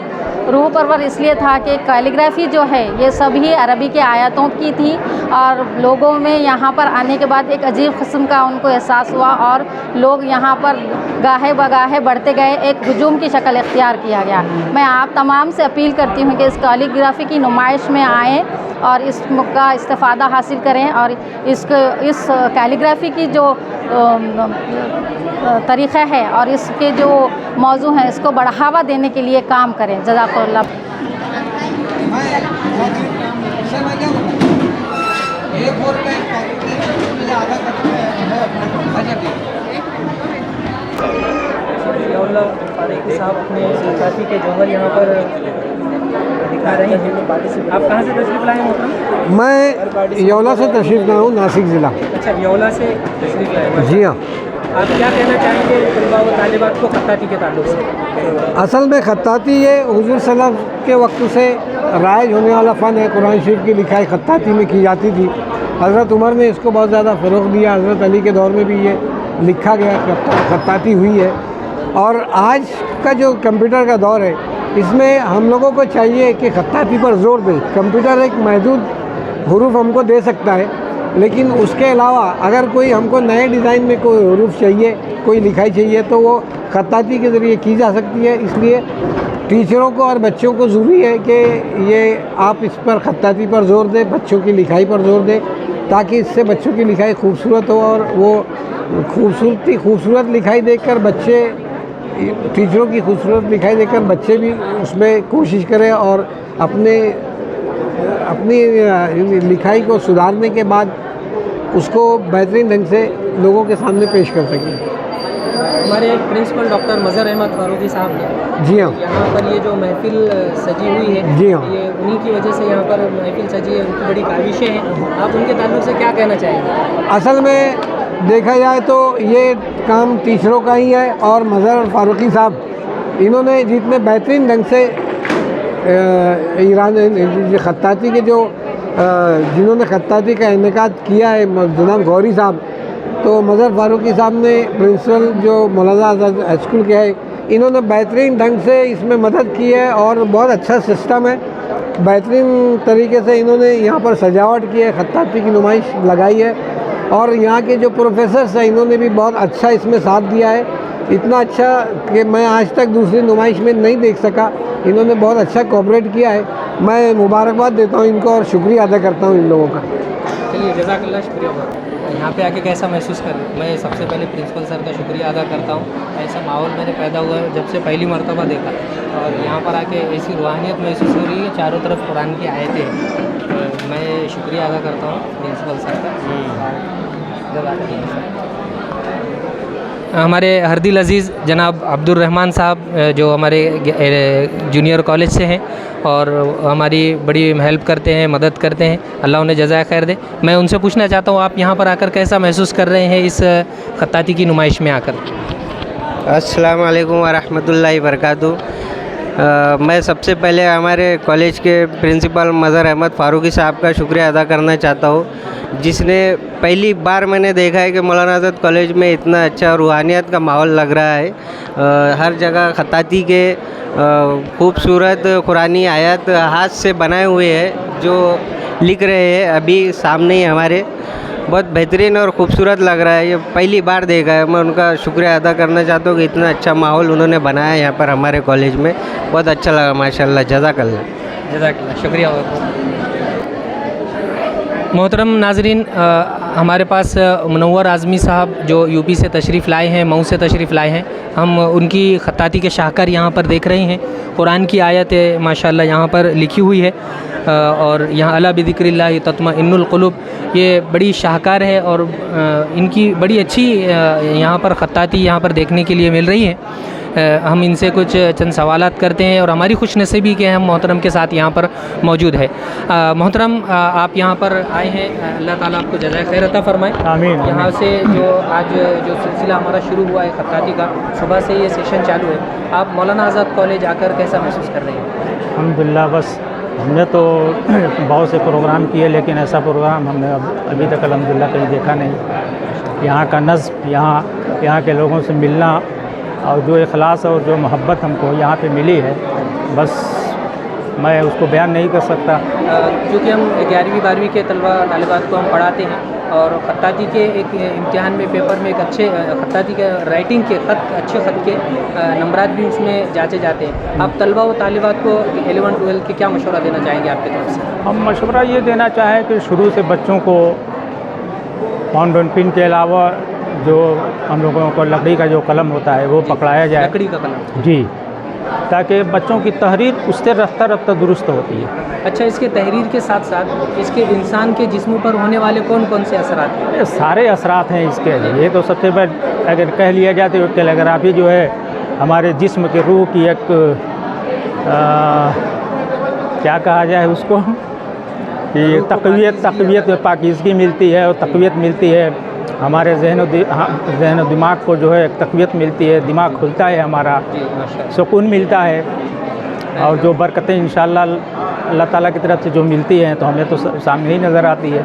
रूह परवर इसलिए था कि कैलीग्राफी जो है ये सभी अरबी के आयतों की थी और लोगों में यहाँ पर आने के बाद एक अजीब किस्म का उनको एहसास हुआ और लोग यहाँ पर गाहे बगाहे बढ़ते गए। एक हुजूम की शक्ल इख्तियार किया गया। मैं आप तमाम से अपील करती हूँ कि इस कैलीग्राफी की नुमाइश में आएँ और इसका इस्तेफ़ादा हासिल करें और इस कैलीग्राफी की जो तरीक़ा है और इसके जो मौजू हैं इसको बढ़ावा देने के लिए काम करें। जज़ाकल्लाह। साहब अपने साथी के जौहर यहाँ पर दिखा रहे हैं। आप कहाँ से तशरीफ़ लाए मोहतरम? मैं यौला से तशरीफ़ लाया हूँ, नासिक ज़िला। अच्छा, यौला से तशरीफ़ लाए। जी हाँ। आप क्या कहना चाहेंगे तलबा व तालिबात को खत्ताती के ताल्लुक़ से? असल में खत्ताती ये हुज़ूर सल्लल्लाहु अलैहि वसल्लम के वक्त से राइज होने वाला फ़न है। कुरान शरीफ की लिखाई खत्ताती में की जाती थी। हज़रत उमर ने इसको बहुत ज़्यादा फ़रोग़ दिया। हज़रत अली के दौर में भी ये लिखा गया, खत्ताती हुई है। और आज का जो कंप्यूटर का दौर है, इसमें हम लोगों को चाहिए कि खत्ताती पर ज़ोर दें। कंप्यूटर एक महदूद हरूफ हमको दे सकता है, लेकिन उसके अलावा अगर कोई हमको नए डिज़ाइन में कोई हरूफ चाहिए, कोई लिखाई चाहिए, तो वो खत्ताती के ज़रिए की जा सकती है। इसलिए टीचरों को और बच्चों को ज़रूरी है कि ये आप इस पर खत्ताती पर ज़ोर दें, बच्चों की लिखाई पर ज़ोर दें, ताकि इससे बच्चों की लिखाई खूबसूरत हो। और वो खूबसूरत लिखाई देखकर बच्चे, टीचरों की खूबसूरत लिखाई देखकर बच्चे भी उसमें कोशिश करें और अपनी लिखाई को सुधारने के बाद उसको बेहतरीन ढंग से लोगों के सामने पेश कर सकें। हमारे प्रिंसिपल डॉक्टर मज़हर अहमद फारूकी साहब ने, जी हाँ, यहाँ पर ये जो महफिल सजी हुई है, जी हाँ, ये उन्हीं की वजह से यहाँ पर महफिल सजी है, उनकी बड़ी काविशें हैं। आप उनके ताल्लुक से क्या कहना चाहेंगे? असल में देखा जाए तो ये काम टीचरों का ही है। और मज़हर फारूकी साहब, इन्होंने जितने बेहतरीन ढंग से ईरान खत्ताती के जिन्होंने खत्ताती का इनेकाद किया है, जनाब गौरी साहब, तो मज़हर फारूकी साहब ने प्रिंसिपल जो मौलाना आज़ाद स्कूल के है, इन्होंने बेहतरीन ढंग से इसमें मदद की है और बहुत अच्छा सिस्टम है। बेहतरीन तरीके से इन्होंने यहाँ पर सजावट की है, खत्ताती की नुमाइश लगाई है। और यहाँ के जो प्रोफेसर्स हैं, इन्होंने भी बहुत अच्छा इसमें साथ दिया है, इतना अच्छा कि मैं आज तक दूसरी नुमाइश में नहीं देख सका। इन्होंने बहुत अच्छा कोऑपरेट किया है। मैं मुबारकबाद देता हूँ इनको और शुक्रिया अदा करता हूँ इन लोगों का। चलिए, जज़ाकल्लाह, शुक्रिया। यहाँ पे आके कैसा महसूस कर रहे हैं? मैं सबसे पहले प्रिंसिपल सर का शुक्रिया अदा करता हूँ। ऐसा माहौल मैंने पैदा हुआ है जब से पहली मर्तबा देखा, और यहाँ पर आके ऐसी रूहानियत महसूस हो रही है, चारों तरफ कुरान की आयतें हैं। मैं शुक्रिया अदा करता हूँ प्रिंसिपल सर का। हमारे हरदिल अज़ीज़ जनाब अब्दुर्रहमान साहब, जो हमारे जूनियर कॉलेज से हैं और हमारी बड़ी हेल्प करते हैं, मदद करते हैं, अल्लाह उन्हें जज़ाए खैर दे। मैं उनसे पूछना चाहता हूँ, आप यहाँ पर आकर कैसा महसूस कर रहे हैं इस खत्ताती की नुमाइश में आकर? अस्सलाम वालेकुम वरहमतुल्लाहि वबरकातुहू। मैं सबसे पहले हमारे कॉलेज के प्रिंसिपल मज़हर अहमद फारूकी साहब का शुक्रिया अदा करना चाहता हूँ, जिसने पहली बार मैंने देखा है कि मौलाना आज़ाद कॉलेज में इतना अच्छा रूहानियत का माहौल लग रहा है। हर जगह खत्ताती के खूबसूरत कुरानी आयत हाथ से बनाए हुए हैं जो लिख रहे हैं अभी सामने ही हमारे। बहुत बेहतरीन और ख़ूबसूरत लग रहा है, ये पहली बार देखा है। मैं उनका शुक्रिया अदा करना चाहता हूँ कि इतना अच्छा माहौल उन्होंने बनाया यहाँ पर हमारे कॉलेज में। बहुत अच्छा लगा, माशाल्लाह, जज़ाकल्लाह। शुक्रिया। मोहतरम नाज़रीन, हमारे पास मुनव्वर आज़मी साहब जो यूपी से तशरीफ़ लाए हैं, मऊ से तशरीफ़ लाए हैं। हम उनकी खत्ताती के शाहकार यहाँ पर देख रहे हैं। कुरान की आयत माशाल्लाह यहाँ पर लिखी हुई है, और यहाँ अला बिज़िक्रिल्लाहि तत्मइन्नुल क़ुलूब, ये बड़ी शाहकार है और इनकी बड़ी अच्छी यहाँ पर खत्ताती यहाँ पर देखने के लिए मिल रही है। हम इनसे कुछ चंद सवालात करते हैं और हमारी खुशनसीबी के हम मोहतरम के साथ यहाँ पर मौजूद है। मोहतरम, आप यहाँ पर आए हैं, अल्लाह ताला आपको जज़ाए खैर अता फरमाए। आमीन। यहाँ से जो आज जो सिलसिला हमारा शुरू हुआ है खत्ताती का, सुबह से ये सेशन चालू है, आप मौलाना आज़ाद कॉलेज आकर कैसा महसूस कर रहे हैं? अल्हम्दुलिल्लाह, बस हमने तो बहुत से प्रोग्राम किए, लेकिन ऐसा प्रोग्राम हमने अभी तक अल्हम्दुलिल्लाह कहीं देखा नहीं। यहाँ का नज़्म, यहाँ के लोगों से मिलना और जो इखलास और जो मोहब्बत हमको यहाँ पे मिली है, बस मैं उसको बयान नहीं कर सकता। क्योंकि हम 11वीं 12वीं के तलबा तालिबात को हम पढ़ाते हैं और खत्ताती के एक इम्तिहान में, पेपर में एक अच्छे खत्ताती के राइटिंग के अच्छे ख़त के नंबरात भी उसमें जांचे जाते हैं। आप तलबा व तालिबात को 11-12 के क्या मशवरा देना चाहेंगे आपकी तरफ से? हम मशवरा ये देना चाहें कि शुरू से बच्चों को फाउंटेन पेन के अलावा जो हम लोगों को लकड़ी का जो कलम होता है वो पकड़ाया जाए। लकड़ी का कलम जी, ताकि बच्चों की तहरीर उससे रफ्ता दुरुस्त होती है। अच्छा, इसके तहरीर के साथ साथ इसके इंसान के जिस्म पर होने वाले कौन कौन से असरात हैं? ये सारे असरात हैं इसके। ये तो सबसे बड़ा अगर कह लिया जाए तो टेलीग्राफी जो है हमारे जिस्म के रूह की एक क्या कहा जाए उसको, कि तक़वियत पाकीज़गी मिलती है और तक़वियत मिलती है हमारे जहन दिमाग को, जो है एक तक़वियत मिलती है, दिमाग खुलता है, हमारा सुकून मिलता है। और जो बरकतें इंशाअल्लाह अल्लाह ताला की तरफ से जो मिलती हैं तो हमें तो सामने ही नज़र आती है।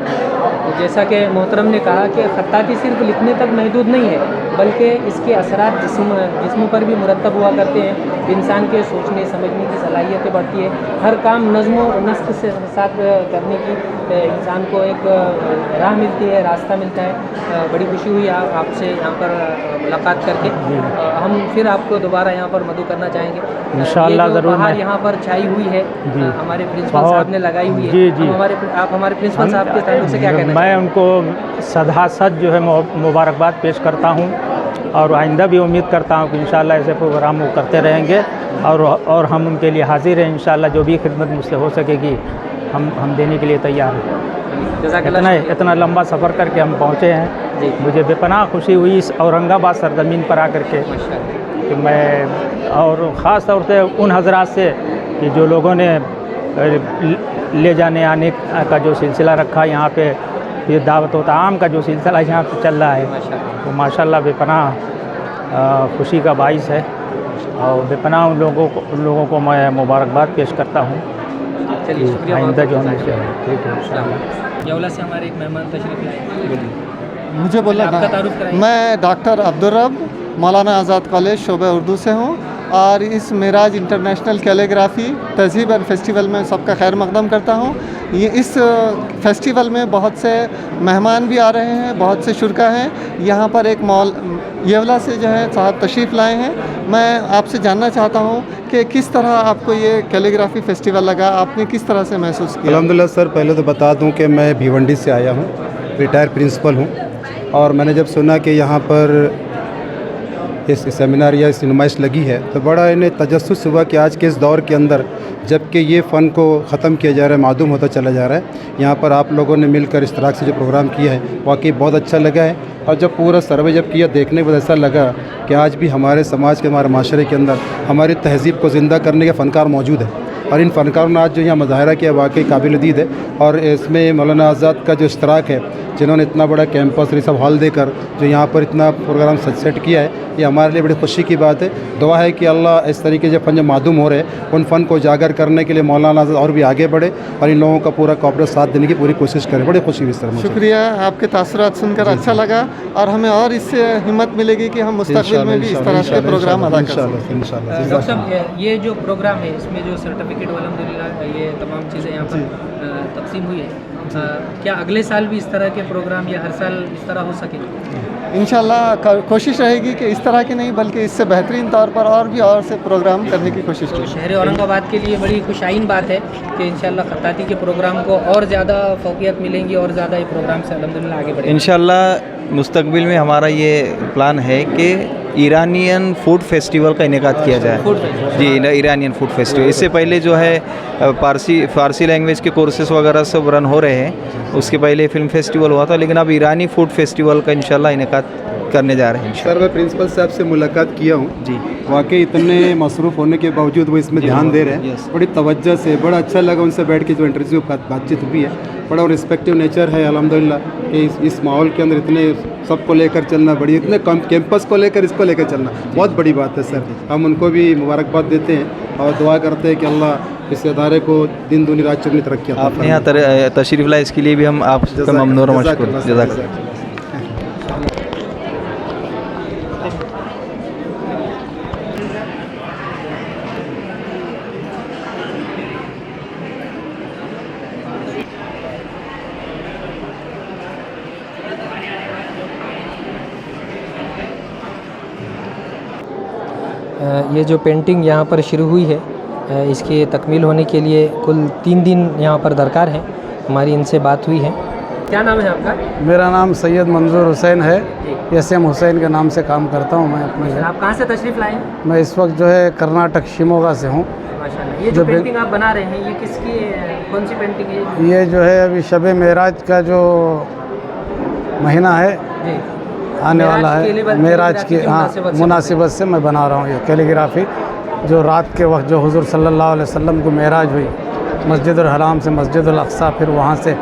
तो जैसा कि मोहतरम ने कहा कि ख़त्ताती सिर्फ लिखने तक महदूद नहीं है, बल्कि इसके असरात जिस्म पर भी मुरतब हुआ करते हैं। इंसान के सोचने समझने की सलाहियतें बढ़ती है। हर काम नज़्म व नस्क से साथ करने की इंसान को एक राह मिलती है, रास्ता मिलता है। बड़ी खुशी हुई आपसे यहाँ पर मुलाकात करके। हम फिर आपको दोबारा यहाँ पर मदु करना चाहेंगे इंशाअल्लाह ज़रूर। बाहर यहाँ पर छाई हुई है, हमारे प्रिंसिपल साहब ने लगाई हुई है। जी। आप हमारे प्रिंसिपल साहब के ताल्लुक से क्या कहना मैं उनको सदा सच जो है मुबारकबाद पेश करता हूँ और आइंदा भी उम्मीद करता हूँ कि इंशाअल्लाह ऐसे प्रोग्राम वो करते रहेंगे और हम उनके लिए हाजिर हैं। इंशाअल्लाह जो भी खिदमत मुझसे हो सकेगी हम देने के लिए तैयार हैं। इतना लंबा सफ़र करके हम पहुँचे हैं। मुझे बेपनाह खुशी हुई इस औरंगाबाद सरजमीन पर आकर के कि मैं, और ख़ास तौर से उन हजरात से कि जो लोगों ने ले जाने आने का जो सिलसिला रखा यहाँ पे, ये दावत व ताम का जो सिलसिला यहाँ पे चल रहा है, तो माशाल्लाह बेपनाह खुशी का बाइस है और बेपनाह उन लोगों को मैं मुबारकबाद पेश करता हूँ। चलिए शुक्रिया। आइंदा जो हमें ठीक है। यौला से हमारे एक मेहमान तशरीफ़ लाए, मुझे बोलना आपका तारुफ कराइए। मैं डॉक्टर अब्दुल रब मौलाना आज़ाद कॉलेज शोबे उर्दू से हूँ और इस मेराज इंटरनेशनल कैलीग्राफी तहज़ीब एंड फेस्टिवल में सबका खैर मकदम करता हूँ। ये इस फेस्टिवल में बहुत से मेहमान भी आ रहे हैं, बहुत से शुरका हैं। यहाँ पर एक येवला से जो है साहब तशरीफ़ लाए हैं। मैं आपसे जानना चाहता हूँ कि किस तरह आपको ये कैलीग्राफी फेस्टिवल लगा, आपने किस तरह से महसूस किया? अल्हम्दुलिल्लाह सर, पहले तो बता दूं कि मैं भिवंडी से आया हूं, रिटायर प्रिंसिपल हूं और मैंने जब सुना कि यहाँ पर इस सेमिनार या इस नुमाइश लगी है तो बड़ा इन्हें तजस्सुस हुआ कि आज के इस दौर के अंदर जबकि ये फ़न को ख़त्म किया जा रहा है, मादूम होता चला जा रहा है, यहाँ पर आप लोगों ने मिलकर इस तरह से जो प्रोग्राम किया है वाकई बहुत अच्छा लगा है। और जब पूरा सर्वे जब किया देखने के बाद ऐसा लगा कि आज भी हमारे समाज के, हमारे माशरे के अंदर हमारी तहज़ीब को ज़िंदा करने के फ़नकार मौजूद है और इन फ़नकारों ने आज जो यहाँ मुज़ाहरा किया वाकई काबिल-ए-दीद है। और इसमें मौलाना आज़ाद का जो इश्तराक है, जिन्होंने इतना बड़ा कैंपस रिसर्व हॉल देकर जो यहाँ पर इतना प्रोग्राम सेट किया है, ये हमारे लिए बड़ी खुशी की बात है। दुआ है कि अल्लाह इस तरीके से फ़न जो मादूम हो रहे हैं उन फ़न को उजागर करने के लिए मौलाना आज़ाद और भी आगे बढ़े और इन लोगों का पूरा कॉपरेट साथ देने की पूरी कोशिश करें। बड़ी खुशी हुई सर। शुक्रिया, आपके तासुरात सुनकर अच्छा लगा और हमें और इससे हिम्मत मिलेगी कि हम मुस्तक़बिल में भी इस तरह के प्रोग्राम अदा कर सकें। इंशाअल्लाह। डॉक्टर साहब, ये जो प्रोग्राम है इसमें जो सर्टिफिकेट अल्हम्दुलिल्लाह ये तमाम चीज़ें यहाँ पर तकसीम हुई है, क्या अगले साल भी इस तरह के प्रोग्राम या हर साल इस तरह हो सके? इंशाअल्लाह कोशिश रहेगी कि इस तरह के नहीं बल्कि इससे बेहतरीन तौर पर और से प्रोग्राम करने की कोशिश तो की। शहर औरंगाबाद के लिए बड़ी खुशाइन बात है कि इंशाअल्लाह ख़त्ताती के प्रोग्राम को और ज़्यादा फ़ौक़ियत मिलेंगी और ज़्यादा ये प्रोग्राम से अल्हम्दुलिल्लाह आगे बढ़ेंगे। इंशाअल्लाह मुस्तकबिल में हमारा ये प्लान है कि ईरानियन फूड फेस्टिवल का इनेकाद किया जाए। जी, ईरानियन फूड फेस्टिवल। इससे पहले जो है फ़ारसी लैंग्वेज के कोर्सेज़ वगैरह सब रन हो रहे हैं, उसके पहले फ़िल्म फेस्टिवल हुआ था, लेकिन अब ईरानी फूड फेस्टिवल का इंशाल्लाह इनेकाद करने जा रहे हैं। सर, मैं प्रिंसिपल साहब से मुलाकात किया हूँ जी, वाकई इतने मसरूफ़ होने के बावजूद वो इसमें ध्यान दे रहे हैं, बड़ी तवज्जो से। बड़ा अच्छा लगा उनसे बैठ के जो इंटरव्यू बातचीत हुई है, बड़ा रिस्पेक्टिव नेचर है अल्हम्दुलिल्लाह कि इस माहौल के अंदर इतने सबको लेकर चलना, बड़ी इतने कैंपस को लेकर इसको लेकर चलना बहुत बड़ी बात है सर। हम उनको भी मुबारकबाद देते हैं और दुआ करते हैं कि अल्लाह इस इदारे को दिन दूनी रात चौगुनी तरक्की अता आपने यहाँ तशरीफ़ लाए, इसके लिए भी हम आपका ममनून और मशकूर। जज़ाकल्लाह। ये जो पेंटिंग यहाँ पर शुरू हुई है, इसके तकमील होने के लिए कुल 3 दिन यहाँ पर दरकार है। हमारी इनसे बात हुई है। क्या नाम है आपका? मेरा नाम सैयद मंजूर हुसैन है। SM हुसैन के नाम से काम करता हूँ मैं अपने घर। आप कहाँ से तशरीफ़ लाए? मैं इस वक्त जो है कर्नाटक शिमोगा से हूँ। माशाल्लाह। ये जो पेंटिंग आप बना रहे हैं, ये किसकी, कौन सी पेंटिंग है? ये जो है अभी शब मेराज का जो महीना है जी, आने वाला है, मेराज की मुनासिबत से मैं बना रहा हूँ ये कैलीग्राफी। जो रात के वक्त जो हुज़ूर सल्लल्लाहु अलैहि वसल्लम को मेराज हुई मस्जिदुल हराम से मस्जिदुल अक़सा, फिर वहाँ से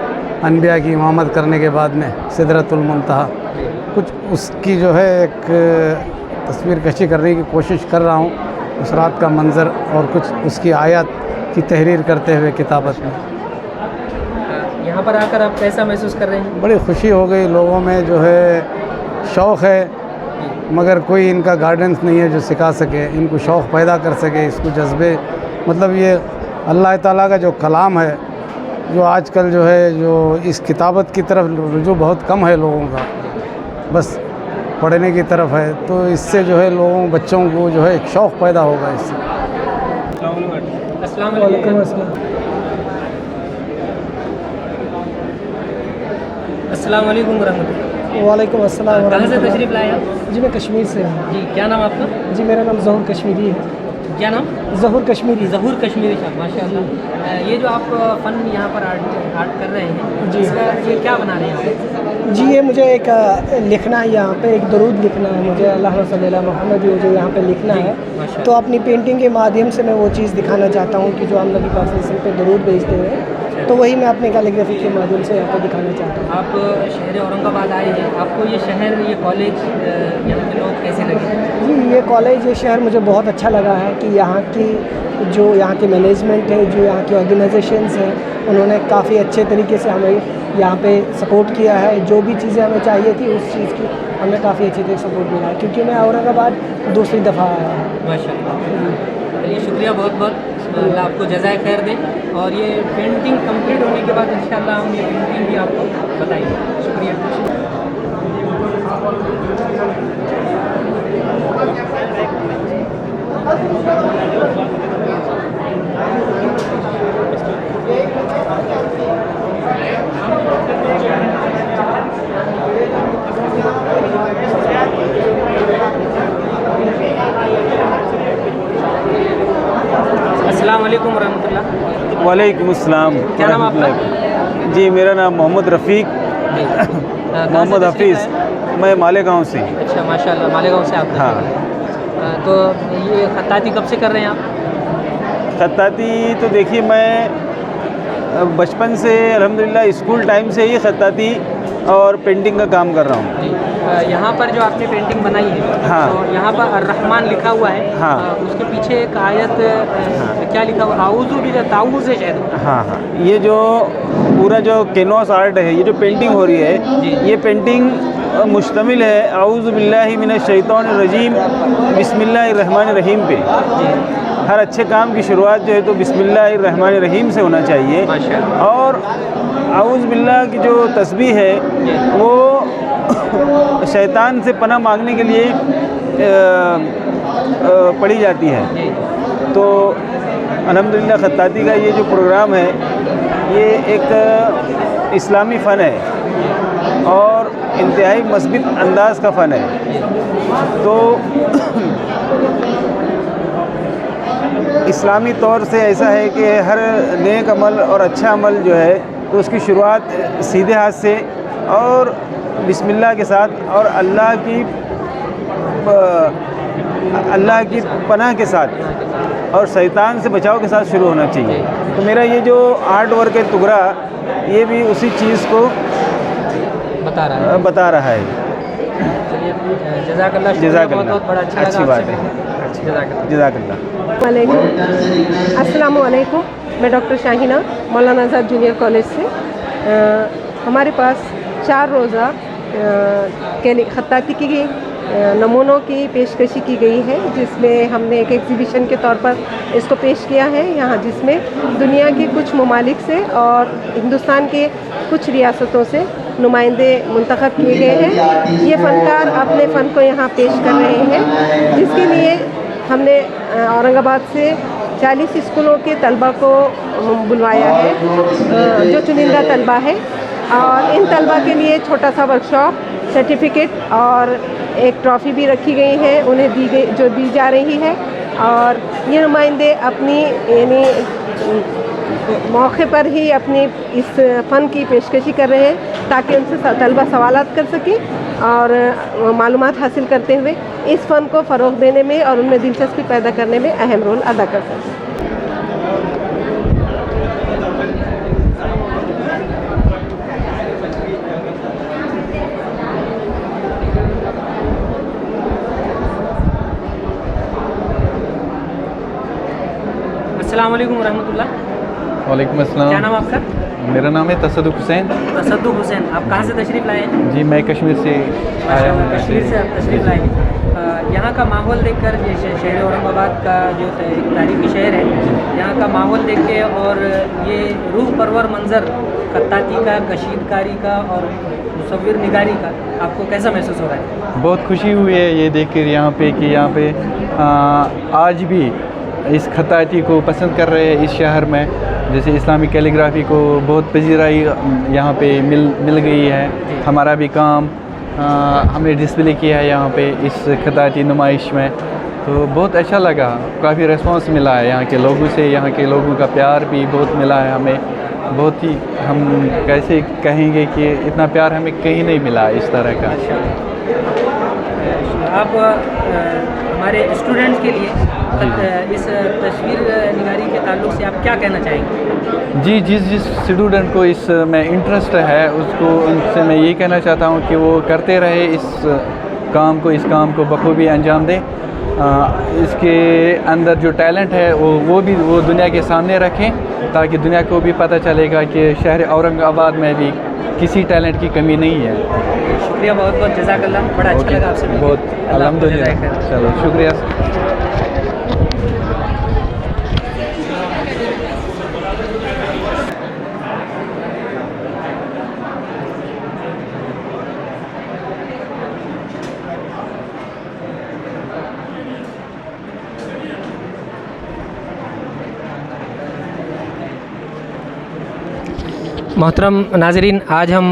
अनबिया की इमामत करने के बाद में सिदरतुल मुंतहा, कुछ उसकी जो है एक तस्वीर कशी करने की कोशिश कर रहा हूँ, उस रात का मंज़र और कुछ उसकी आयत की तहरीर करते हुए किताबत में। यहाँ पर आकर आप कैसा महसूस कर रहे हैं? बड़ी खुशी हो गई, लोगों में जो है शौक़ है, मगर कोई इनका गाइडेंस नहीं है जो सिखा सके, इनको शौक़ पैदा कर सके, इसको जज्बे, मतलब ये अल्लाह ताला का जो कलाम है, जो आजकल जो है जो इस किताबत की तरफ रुजू बहुत कम है लोगों का, बस पढ़ने की तरफ है, तो इससे जो है लोगों बच्चों को जो है एक शौक़ पैदा होगा इससे। अस्सलाम वालेकुम। अस्सलाम वालेकुम रहमतुल्लाह। वालेकुम अस्सलाम। कहाँ से तशरीफ़ लाए आप? जी मैं कश्मीर से हूँ। जी क्या नाम आपका? जी मेरा नाम ज़हूर कश्मीरी है। क्या नाम? ज़हूर कश्मीरी। ज़हूर कश्मीरी साहब, माशाअल्लाह। ये जो आप फ़न यहाँ पर आर्ट कर रहे हैं जी, इसका ये क्या बना रहे हैं आप? जी ये मुझे एक लिखना है, यहाँ पे एक दरूद लिखना है मुझे, अल्लाह सल्लल्लाहु अलैहि मोहम्मद, मुझे यहाँ पे लिखना है। तो अपनी पेंटिंग के माध्यम से मैं वो चीज़ दिखाना चाहता हूँ कि जो हम नबी पाक सल्लल्लाहु अलैहि वसल्लम पे दरूद भेजते हैं, तो वही मैं अपनी कैलीग्राफी के माध्यम से यहाँ पे दिखाना चाहता हूँ। आप शहर औरंगाबाद आए हैं, आपको ये शहर, ये कॉलेज, यहाँ के लोग कैसे लगे? जी ये कॉलेज, ये शहर मुझे बहुत अच्छा लगा है कि यहाँ की जो यहाँ की मैनेजमेंट है, जो यहाँ की ऑर्गेनाइजेशंस हैं, उन्होंने काफ़ी अच्छे तरीके से हमें यहाँ पे सपोर्ट किया है। जो भी चीज़ें हमें चाहिए थी उस चीज़ की हमें काफ़ी अच्छे तरीके से सपोर्ट मिला है, क्योंकि मैं औरंगाबाद दूसरी दफ़ा आया हूँ। माशाअल्लाह, चलिए शुक्रिया बहुत बहुत, अल्लाह आपको जज़ाए खैर दे। और ये पेंटिंग कंप्लीट होने के बाद इंशाअल्लाह हम ये पेंटिंग भी आपको बताएंगे। शुक्रिया। अस्सलाम वालेकुम रहमतुल्लाह। वालेकुम अस्सलाम। क्या नाम आपका? जी मेरा नाम मोहम्मद रफ़ीक मोहम्मद हफीज़, मैं मालेगांव से। अच्छा माशाअल्लाह, मालेगांव से आप? हाँ। तो ये खत्ताती कब से कर रहे हैं आप? खत्ताती तो देखिए मैं बचपन से अल्हम्दुलिल्लाह स्कूल टाइम से ही खत्ताती और पेंटिंग का काम कर रहा हूँ। यहाँ पर जो आपने पेंटिंग बनाई है, हाँ, तो यहाँ पर अर्रहमान लिखा हुआ है। हाँ, उसके पीछे एक आयत, क्या लिखा हुआ? आऊज़ु बिल्लाहि ताऊज़ है शायद। हाँ हाँ, ये जो पूरा जो कैनवास आर्ट है, ये जो पेंटिंग हो रही है, ये पेंटिंग मुश्तमिल है आऊज़ु बिल्लाहि मिनश शैतानिर रजीम बिस्मिल्लाहिर रहमानिर रहीम पे। हर अच्छे काम की शुरुआत जो है तो बिस्मिल्लाहिर रहमानिर रहीम से होना चाहिए। और आऊज़ु बिल्लाह की जो तस्बीह है वो शैतान से पनाह मांगने के लिए पढ़ी जाती है। तो अल्हम्दुलिल्लाह खत्ताती का ये जो प्रोग्राम है ये एक इस्लामी फ़न है और इंतहाई मस्बित अंदाज़ का फ़न है। तो इस्लामी तौर से ऐसा है कि हर नेक अमल और अच्छा अमल जो है तो उसकी शुरुआत सीधे हाथ से और बिस्मिल्लाह के साथ और अल्लाह की पनाह के साथ और शैतान से बचाव के साथ शुरू होना चाहिए। तो मेरा ये जो आर्ट वर्क है तुगरा, ये भी उसी चीज़ को बता रहा है। जज़ाकल्लाह, जज़ाकल्लाह, बड़ा अच्छा अच्छी बात है। जज़ाकल्लाह। वालेकुम अस्सलाम वालेकुम। मैं डॉक्टर शाहीना मौलाना आज़ाद जूनियर कॉलेज से। हमारे पास 4 रोज़ा खत्ताती की नमूनों की पेशकशी की गई है, जिसमें हमने एक एग्ज़िबिशन के तौर पर इसको पेश किया है यहाँ, जिसमें दुनिया के कुछ ममालिक से और हिंदुस्तान के कुछ रियासतों से नुमाइंदे मुंतखब किए गए हैं। ये फ़नकार अपने फ़न को यहाँ पेश कर रहे हैं, जिसके लिए हमने औरंगाबाद से 40 स्कूलों के तलबा को बुलवाया है, जो चुनिंदा तलबा है। और इन तलबा के लिए छोटा सा वर्कशॉप, सर्टिफिकेट और एक ट्रॉफ़ी भी रखी गई है, उन्हें दी जा रही है। और ये नुमाइंदे अपनी यानी मौके पर ही अपनी इस फ़न की पेशकशी कर रहे हैं, ताकि उनसे तलबा सवालात कर सकें और मालूमात हासिल करते हुए इस फ़न को फ़रोग़ देने में और उनमें दिलचस्पी पैदा करने में अहम रोल अदा कर सकें। अस्सलाम वालेकुम रहमतुल्लाह। वालेकुम अस्सलाम। क्या नाम आपका? मेरा नाम है तसद्दुक़ हुसैन। तसद्दुक़ हुसैन, आप कहाँ से तशरीफ़ लाए हैं? जी मैं कश्मीर से आया हूँ। कश्मीर से आप तशरीफ़ लाए हैं। यहाँ का माहौल देखकर, ये शहर औरंगाबाद का जो तारीख़ी शहर है, यहाँ का माहौल देख के और ये रूह परवर मंज़र खत्ताती का, कशीदकारी का और मुसव्विर निगारी का आपको कैसा महसूस हो रहा है? बहुत खुशी हुई है ये देख कर यहाँ पे कि यहाँ पे आज भी इस खत्ताती को पसंद कर रहे हैं इस शहर में। जैसे इस्लामिक कैलीग्राफी को बहुत पजीराई यहाँ पे मिल गई है। हमारा भी काम हमने डिस्प्ले किया है यहाँ पे इस खत्ताती नुमाइश में, तो बहुत अच्छा लगा। काफ़ी रिस्पांस मिला है यहाँ के लोगों से, यहाँ के लोगों का प्यार भी बहुत मिला है हमें। बहुत ही, हम कैसे कहेंगे कि इतना प्यार हमें कहीं नहीं मिला इस तरह का। आप हमारे स्टूडेंट्स के लिए इस तस्वीर निगारी के ताल्लुक से आप क्या कहना चाहेंगे? जी, जिस स्टूडेंट को इसमें इंटरेस्ट है उसको, उनसे मैं ये कहना चाहता हूँ कि वो करते रहे इस काम को बखूबी अंजाम दें। इसके अंदर जो टैलेंट है वो दुनिया के सामने रखें, ताकि दुनिया को भी पता चलेगा कि शहर औरंगाबाद में भी किसी टैलेंट की कमी नहीं है। शुक्रिया, बहुत बहुत जज़ाकल्लाह, बड़ा अच्छा लगा आपसे। बहुत अल्हम्दुलिल्लाह, चलो शुक्रिया। मोहतरम नाज़रीन, आज हम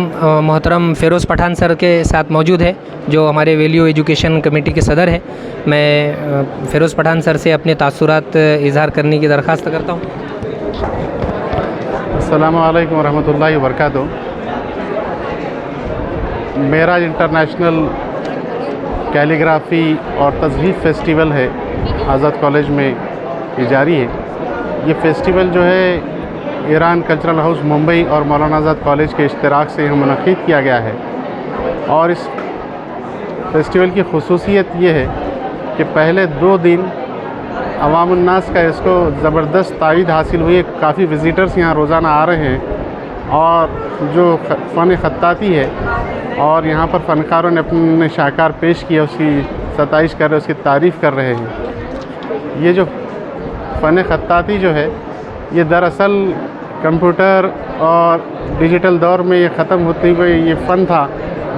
मोहतरम फ़िरोज़ पठान सर के साथ मौजूद है, जो हमारे वैल्यू एजुकेशन कमेटी के सदर हैं। मैं फ़िरोज़ पठान सर से अपने तासुरात इज़हार करने की दरख्वास्त करता हूँ। अस्सलामु अलैकुम वरहमतुल्लाहि वबरकातुहू। मेराज इंटरनेशनल कैलीग्राफ़ी और तज़हीफ़ फेस्टिवल है, आज़ाद कॉलेज में ये जारी है। ये फेस्टिवल जो है ईरान कल्चरल हाउस मुंबई और मौलाना आज़ाद कॉलेज के इश्तराक से मुनक़्क़िद किया गया है। और इस फेस्टिवल की ख़ुसूसियत ये है कि पहले 2 दिन अवामुन्नास का इसको ज़बरदस्त तायीद हासिल हुई है। काफ़ी विज़िटर्स यहाँ रोज़ाना आ रहे हैं और जो फ़न ख़त्ताती है और यहाँ पर फ़नकारों ने अपने शाहकार पेश किया, उसकी सताइश कर रहे, उसकी तारीफ़ कर रहे हैं। ये जो फ़न ख़त्ताती जो है, ये दरअसल कंप्यूटर और डिजिटल दौर में ये ख़त्म होते हुए ये फ़न था,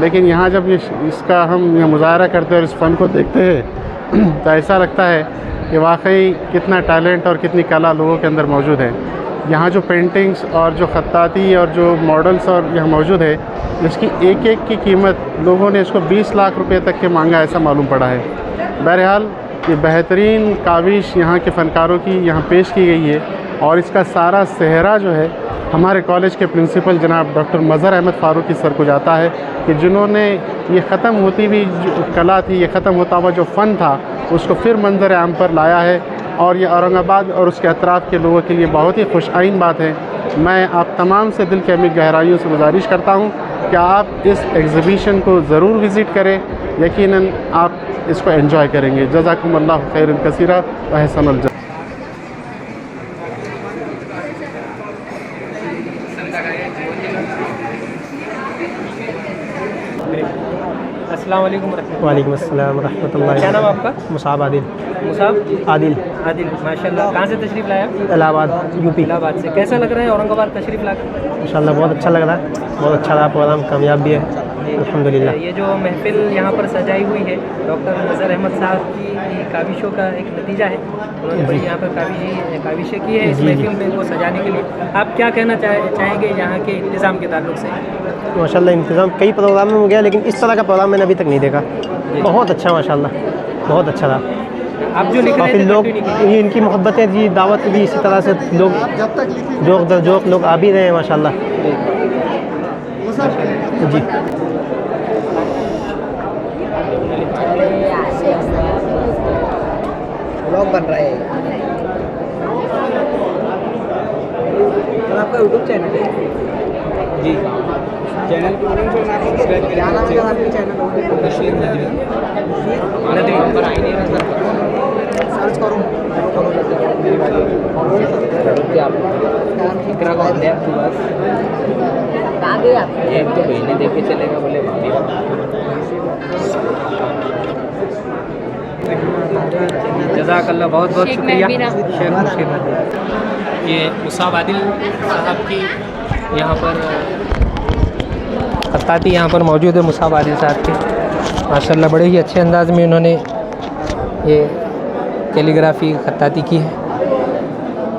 लेकिन यहाँ जब इसका हम ये मुज़ाहरा करते हैं और इस फ़न को देखते हैं तो ऐसा लगता है कि वाकई कितना टैलेंट और कितनी कला लोगों के अंदर मौजूद है। यहाँ जो पेंटिंग्स और जो ख़त्ताती और जो मॉडल्स और यहाँ मौजूद है, इसकी एक की कीमत लोगों ने इसको 20 लाख रुपये तक के मांगा, ऐसा मालूम पड़ा है। बहरहाल ये बेहतरीन काविश यहाँ के फ़नकारों की यहाँ पेश की गई है और इसका सारा सेहरा जो है हमारे कॉलेज के प्रिंसिपल जनाब डॉक्टर मज़हर अहमद फ़ारूकी सर को जाता है, कि जिन्होंने ये ख़त्म होती हुई जो कला थी, ये ख़त्म होता हुआ जो फ़न था, उसको फिर मंजर आम पर लाया है। और ये औरंगाबाद और उसके अतराफ़ के लोगों के लिए बहुत ही खुशआइन बात है। मैं आप तमाम से दिल की अमीर गहराइयों से गुजारिश करता हूँ कि आप इस एग्ज़िबिशन को ज़रूर विज़िट करें, यकीनन आप इसको एंजॉय करेंगे। जज़ाकुमुल्लाहु खैरन कसीरा व अहसनुल जज़ा। अस्सलाम वालेकुम। वालेकुम अस्सलाम रहमतुल्लाह। क्या नाम आपका? मुसाब आदिल। मुसाब आदिल। आदिल, माशाल्लाह। कहाँ से तशरीफ़ लाया? इलाहाबाद, यूपी। इलाहाबाद से। कैसा लग रहा है औरंगाबाद तशरीफ़ लाकर? माशाल्लाह बहुत अच्छा लग रहा है, बहुत अच्छा रहा प्रोग्राम, कामयाब भी है अल्हम्दुलिल्लाह। ये जो महफ़िल यहाँ पर सजाई हुई है डॉक्टर मज़हर अहमद साहब की काविशों का एक नतीजा है। उन्होंने बड़ी यहाँ पर काविशें की है इस महफ़िल में को सजाने के लिए। आप क्या कहना चाहेंगे यहाँ के इंतज़ाम के ताल्लुक से? माशाल्लाह इंतज़ाम कई प्रोग्राम में हो गया, लेकिन इस तरह का प्रोग्राम मैंने अभी तक नहीं देखा। बहुत अच्छा, माशाल्लाह बहुत अच्छा रहा। आप जो लिख रहे थे लोग ये इनकी मोहब्बतें जी, दावत भी इसी तरह से लोग जो लोग आ भी रहे हैं माशाल्लाह जी। ब्लॉग बन रहा है और आपका यूट्यूब चैनल है जी। चैनल के माध्यम से आप सब्सक्राइब करें। क्या नाम है आपके चैनल? नदवी नंबर आई नहीं रहा सर। जज़ाकल्लाह, बहुत बहुत शुक्रिया शेख मुशीर नदवी। ये मुसाब आदिल साहब की यहाँ पर खत्ताती यहाँ पर मौजूद है। मुसाब आदिल साहब की माशाल्लाह बड़े ही अच्छे अंदाज में उन्होंने ये कैलीग्राफी खत्ताती की है।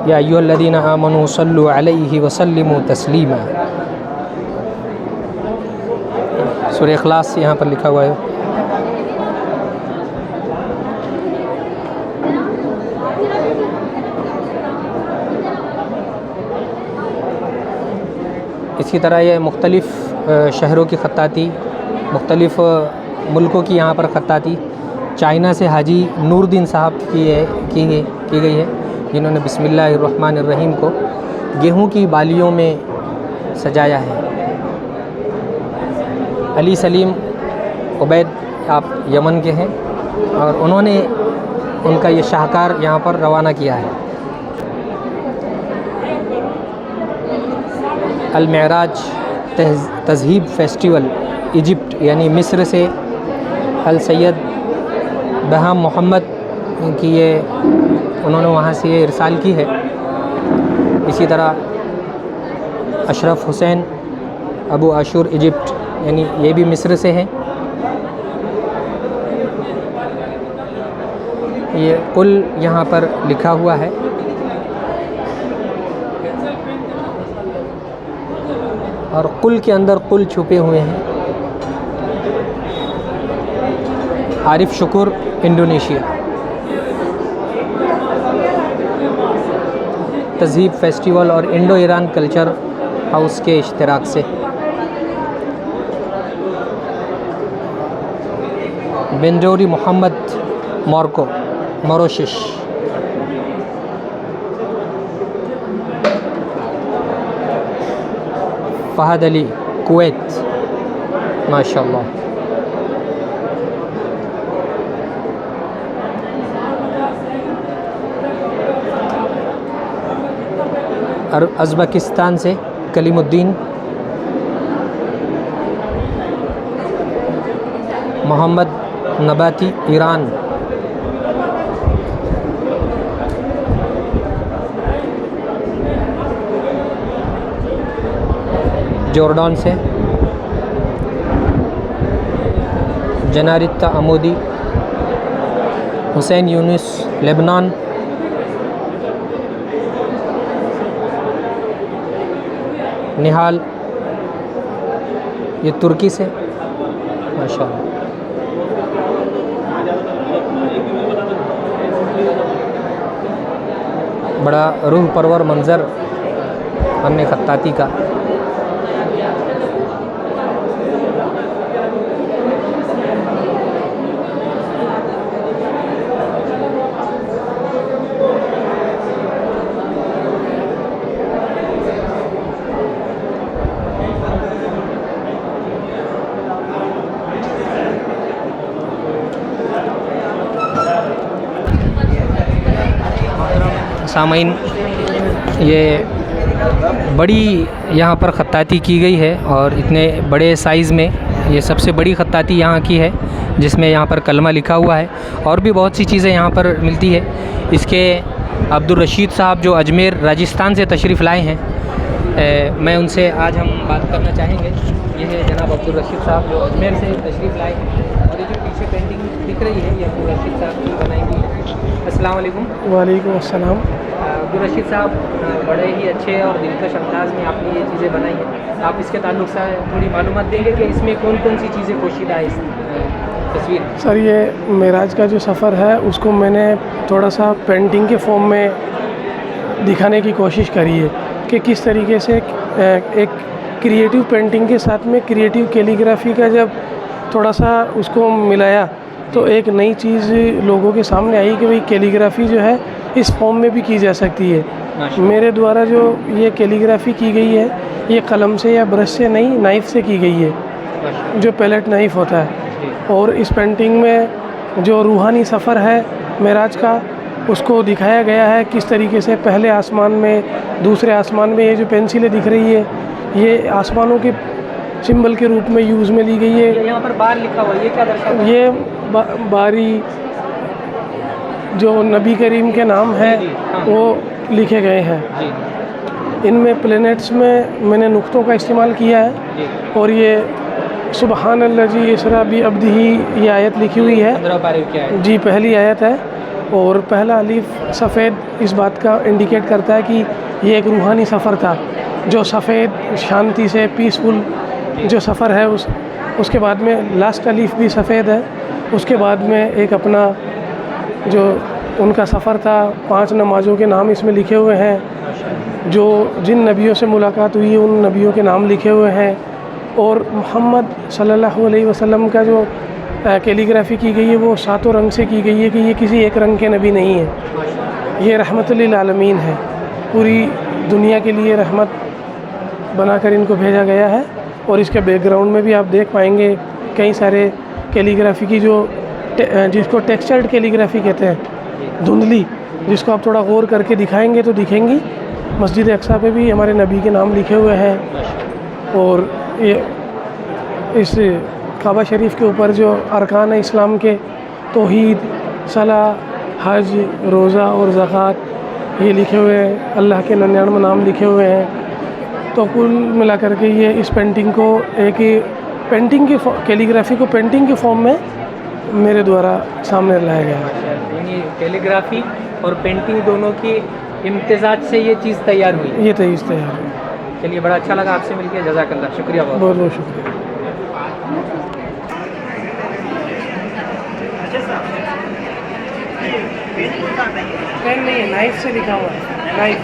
या अय्युहल्लज़ीना आमनू सल्लु अलैहि व सल्लिमू तस्लीमा, सूरह इखलास यहाँ पर लिखा हुआ है। इसी तरह ये मुख्तलिफ़ शहरों की खत्ताती, मुख्तलिफ़ मुल्कों की यहाँ पर खत्ताती, चाइना से हाजी नूरुद्दीन साहब की गई है, जिन्होंने बिस्मिल्लाहिर्रहमानिर्रहीम को गेहूं की बालियों में सजाया है। अली सलीम उबैद आप यमन के हैं और उन्होंने उनका ये शाहकार यहाँ पर रवाना किया है। अल मेराज तज़हीब फेस्टिवल इजिप्ट यानी मिस्र से अल सैयद बहाम मोहम्मद की ये उन्होंने वहाँ से ये इरसाल की है। इसी तरह अशरफ हुसैन अबू आशूर इजिप्ट यानी ये भी मिस्र से हैं। ये कुल यहाँ पर लिखा हुआ है। और कुल के अंदर कुल छुपे हुए हैं। आरिफ शुक्र इंडोनेशिया। तज़हीब फेस्टिवल और इंडो ईरान कल्चर हाउस के इश्तिराक से बेंजोरी मोहम्मद मोरोशिश। फ़हद अली कुवैत माशाअल्लाह। और उज़्बेकिस्तान से कलीमुद्दीन मोहम्मद नबाती ईरान। जॉर्डन से जनारिता अमोदी। हुसैन यूनुस लेबनान। निहाल ये तुर्की से माशाअल्लाह। बड़ा रूह परवर मंज़र हमने खत्ताती का। सामाइन ये बड़ी यहाँ पर खत्ताती की गई है और इतने बड़े साइज़ में ये सबसे बड़ी खत्ताती यहाँ की है, जिसमें यहाँ पर कलमा लिखा हुआ है। और भी बहुत सी चीज़ें यहाँ पर मिलती है। इसके अब्दुल रशीद साहब जो अजमेर राजस्थान से तशरीफ़ लाए हैं, मैं उनसे आज हम बात करना चाहेंगे। ये है जनाब अब्दुल रशीद साहब जो अजमेर से तशरीफ़ लाए हैं। और ये जो पीछे पेंटिंग दिख रही है ये अब्दुल रशीद साहब की बनाई हुई है। अस्सलाम वालेकुम। वालेकुम अस्सलाम। अब्दुल रशीद साहब बड़े ही अच्छे और दिलकश अंदाज़ में आपने ये चीज़ें बनाई हैं। आप इसके ताल्लुक़ से थोड़ी मालूमात देंगे कि इसमें कौन कौन सी चीज़ें पोशीदा है इस तस्वीर में? सर ये मेराज का जो सफ़र है उसको मैंने थोड़ा सा पेंटिंग के फॉर्म में दिखाने की कोशिश करी है कि किस तरीके से एक क्रिएटिव पेंटिंग के साथ में क्रिएटिव कैलीग्राफी का जब थोड़ा सा उसको मिलाया तो एक नई चीज़ लोगों के सामने आई कि भाई कैलीग्राफी जो है इस फॉर्म में भी की जा सकती है। मेरे द्वारा जो ये कैलीग्राफी की गई है ये कलम से या ब्रश से नहीं, नाइफ़ से की गई है, जो पैलेट नाइफ़ होता है। और इस पेंटिंग में जो रूहानी सफ़र है मेराज का उसको दिखाया गया है किस तरीके से पहले आसमान में, दूसरे आसमान में। ये जो पेंसिलें दिख रही है ये आसमानों के सिंबल के रूप में यूज़ में ली गई है। यहाँ पर बार लिखा हुआ है, ये क्या दर्शाता है? ये बारी जो नबी करीम के नाम है वो लिखे गए हैं। इनमें प्लैनेट्स में मैंने नुक्तों का इस्तेमाल किया है और ये सुबहान अल्लाजी इसरा बी अब्दिही ये आयत लिखी हुई है। 15 पारे की आयत। जी, पहली आयत है और पहला अलीफ सफ़ेद इस बात का इंडिकेट करता है कि ये एक रूहानी सफ़र था, जो सफ़ेद शांति से पीसफुल जो सफ़र है उसके बाद में लास्ट अलीफ भी सफ़ेद है। उसके बाद में एक अपना जो उनका सफ़र था, 5 नमाज़ों के नाम इसमें लिखे हुए हैं, जो जिन नबियों से मुलाकात हुई है उन नबियों के नाम लिखे हुए हैं। और मोहम्मद सल्लल्लाहु अलैहि वसल्लम का जो कैलीग्राफी की गई है वो 7 रंग से की गई है कि ये किसी एक रंग के नबी नहीं है, ये रहमतुल लिल आलमीन है, पूरी दुनिया के लिए रहमत बनाकर इनको भेजा गया है। और इसके बैकग्राउंड में भी आप देख पाएंगे कई सारे कैलीग्राफी की जो जिसको टेक्सचर्ड कैलीग्राफी कहते हैं, धुंधली, जिसको आप थोड़ा गौर करके दिखाएंगे तो दिखेंगी। मस्जिद अक्सा पे भी हमारे नबी के नाम लिखे हुए हैं। और ये इस काबा शरीफ के ऊपर जो अरकान है इस्लाम के, तौहीद, सलाह, हज, रोज़ा और ज़कात ये लिखे हुए हैं। अल्लाह के 99 नाम लिखे हुए हैं। तो कुल मिला करके ये इस पेंटिंग को एक पेंटिंग की कैलीग्राफी को पेंटिंग के फॉर्म में मेरे द्वारा सामने लाया गया है। कैलीग्राफी और पेंटिंग दोनों की इम्तिजाज से ये चीज़ तैयार हुई। ये चीज़ तैयार हुई। चलिए, बड़ा अच्छा लगा आपसे मिलकर, जज़ाकल्लाह, शुक्रिया बहुत बहुत शुक्रिया। पेन नहीं है, नाइफ से लिखा हुआ है, नाइफ,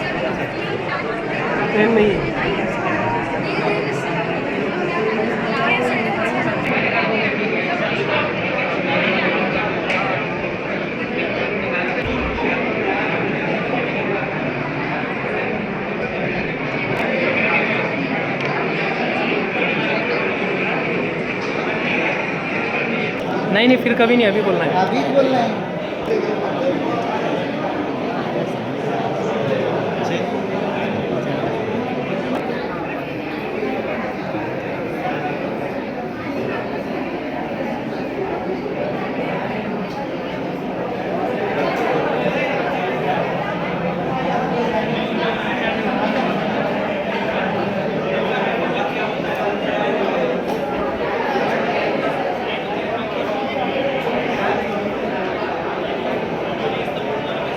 पेन नहीं है। नहीं, फिर कभी नहीं, अभी बोलना है। अभी बोलना है।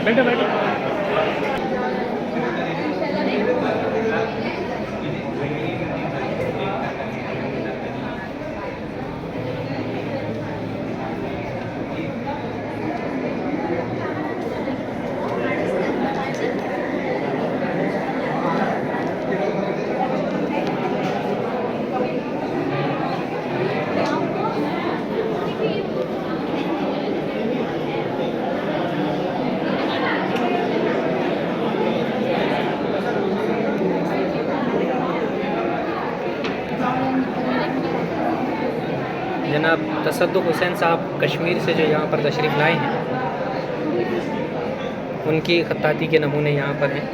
बैठो बैठो। जनाब तसद्दुक़ हुसैन साहब कश्मीर से जो यहाँ पर तशरीफ़ लाए हैं, उनकी ख़त्ताती के नमूने यहाँ पर हैं।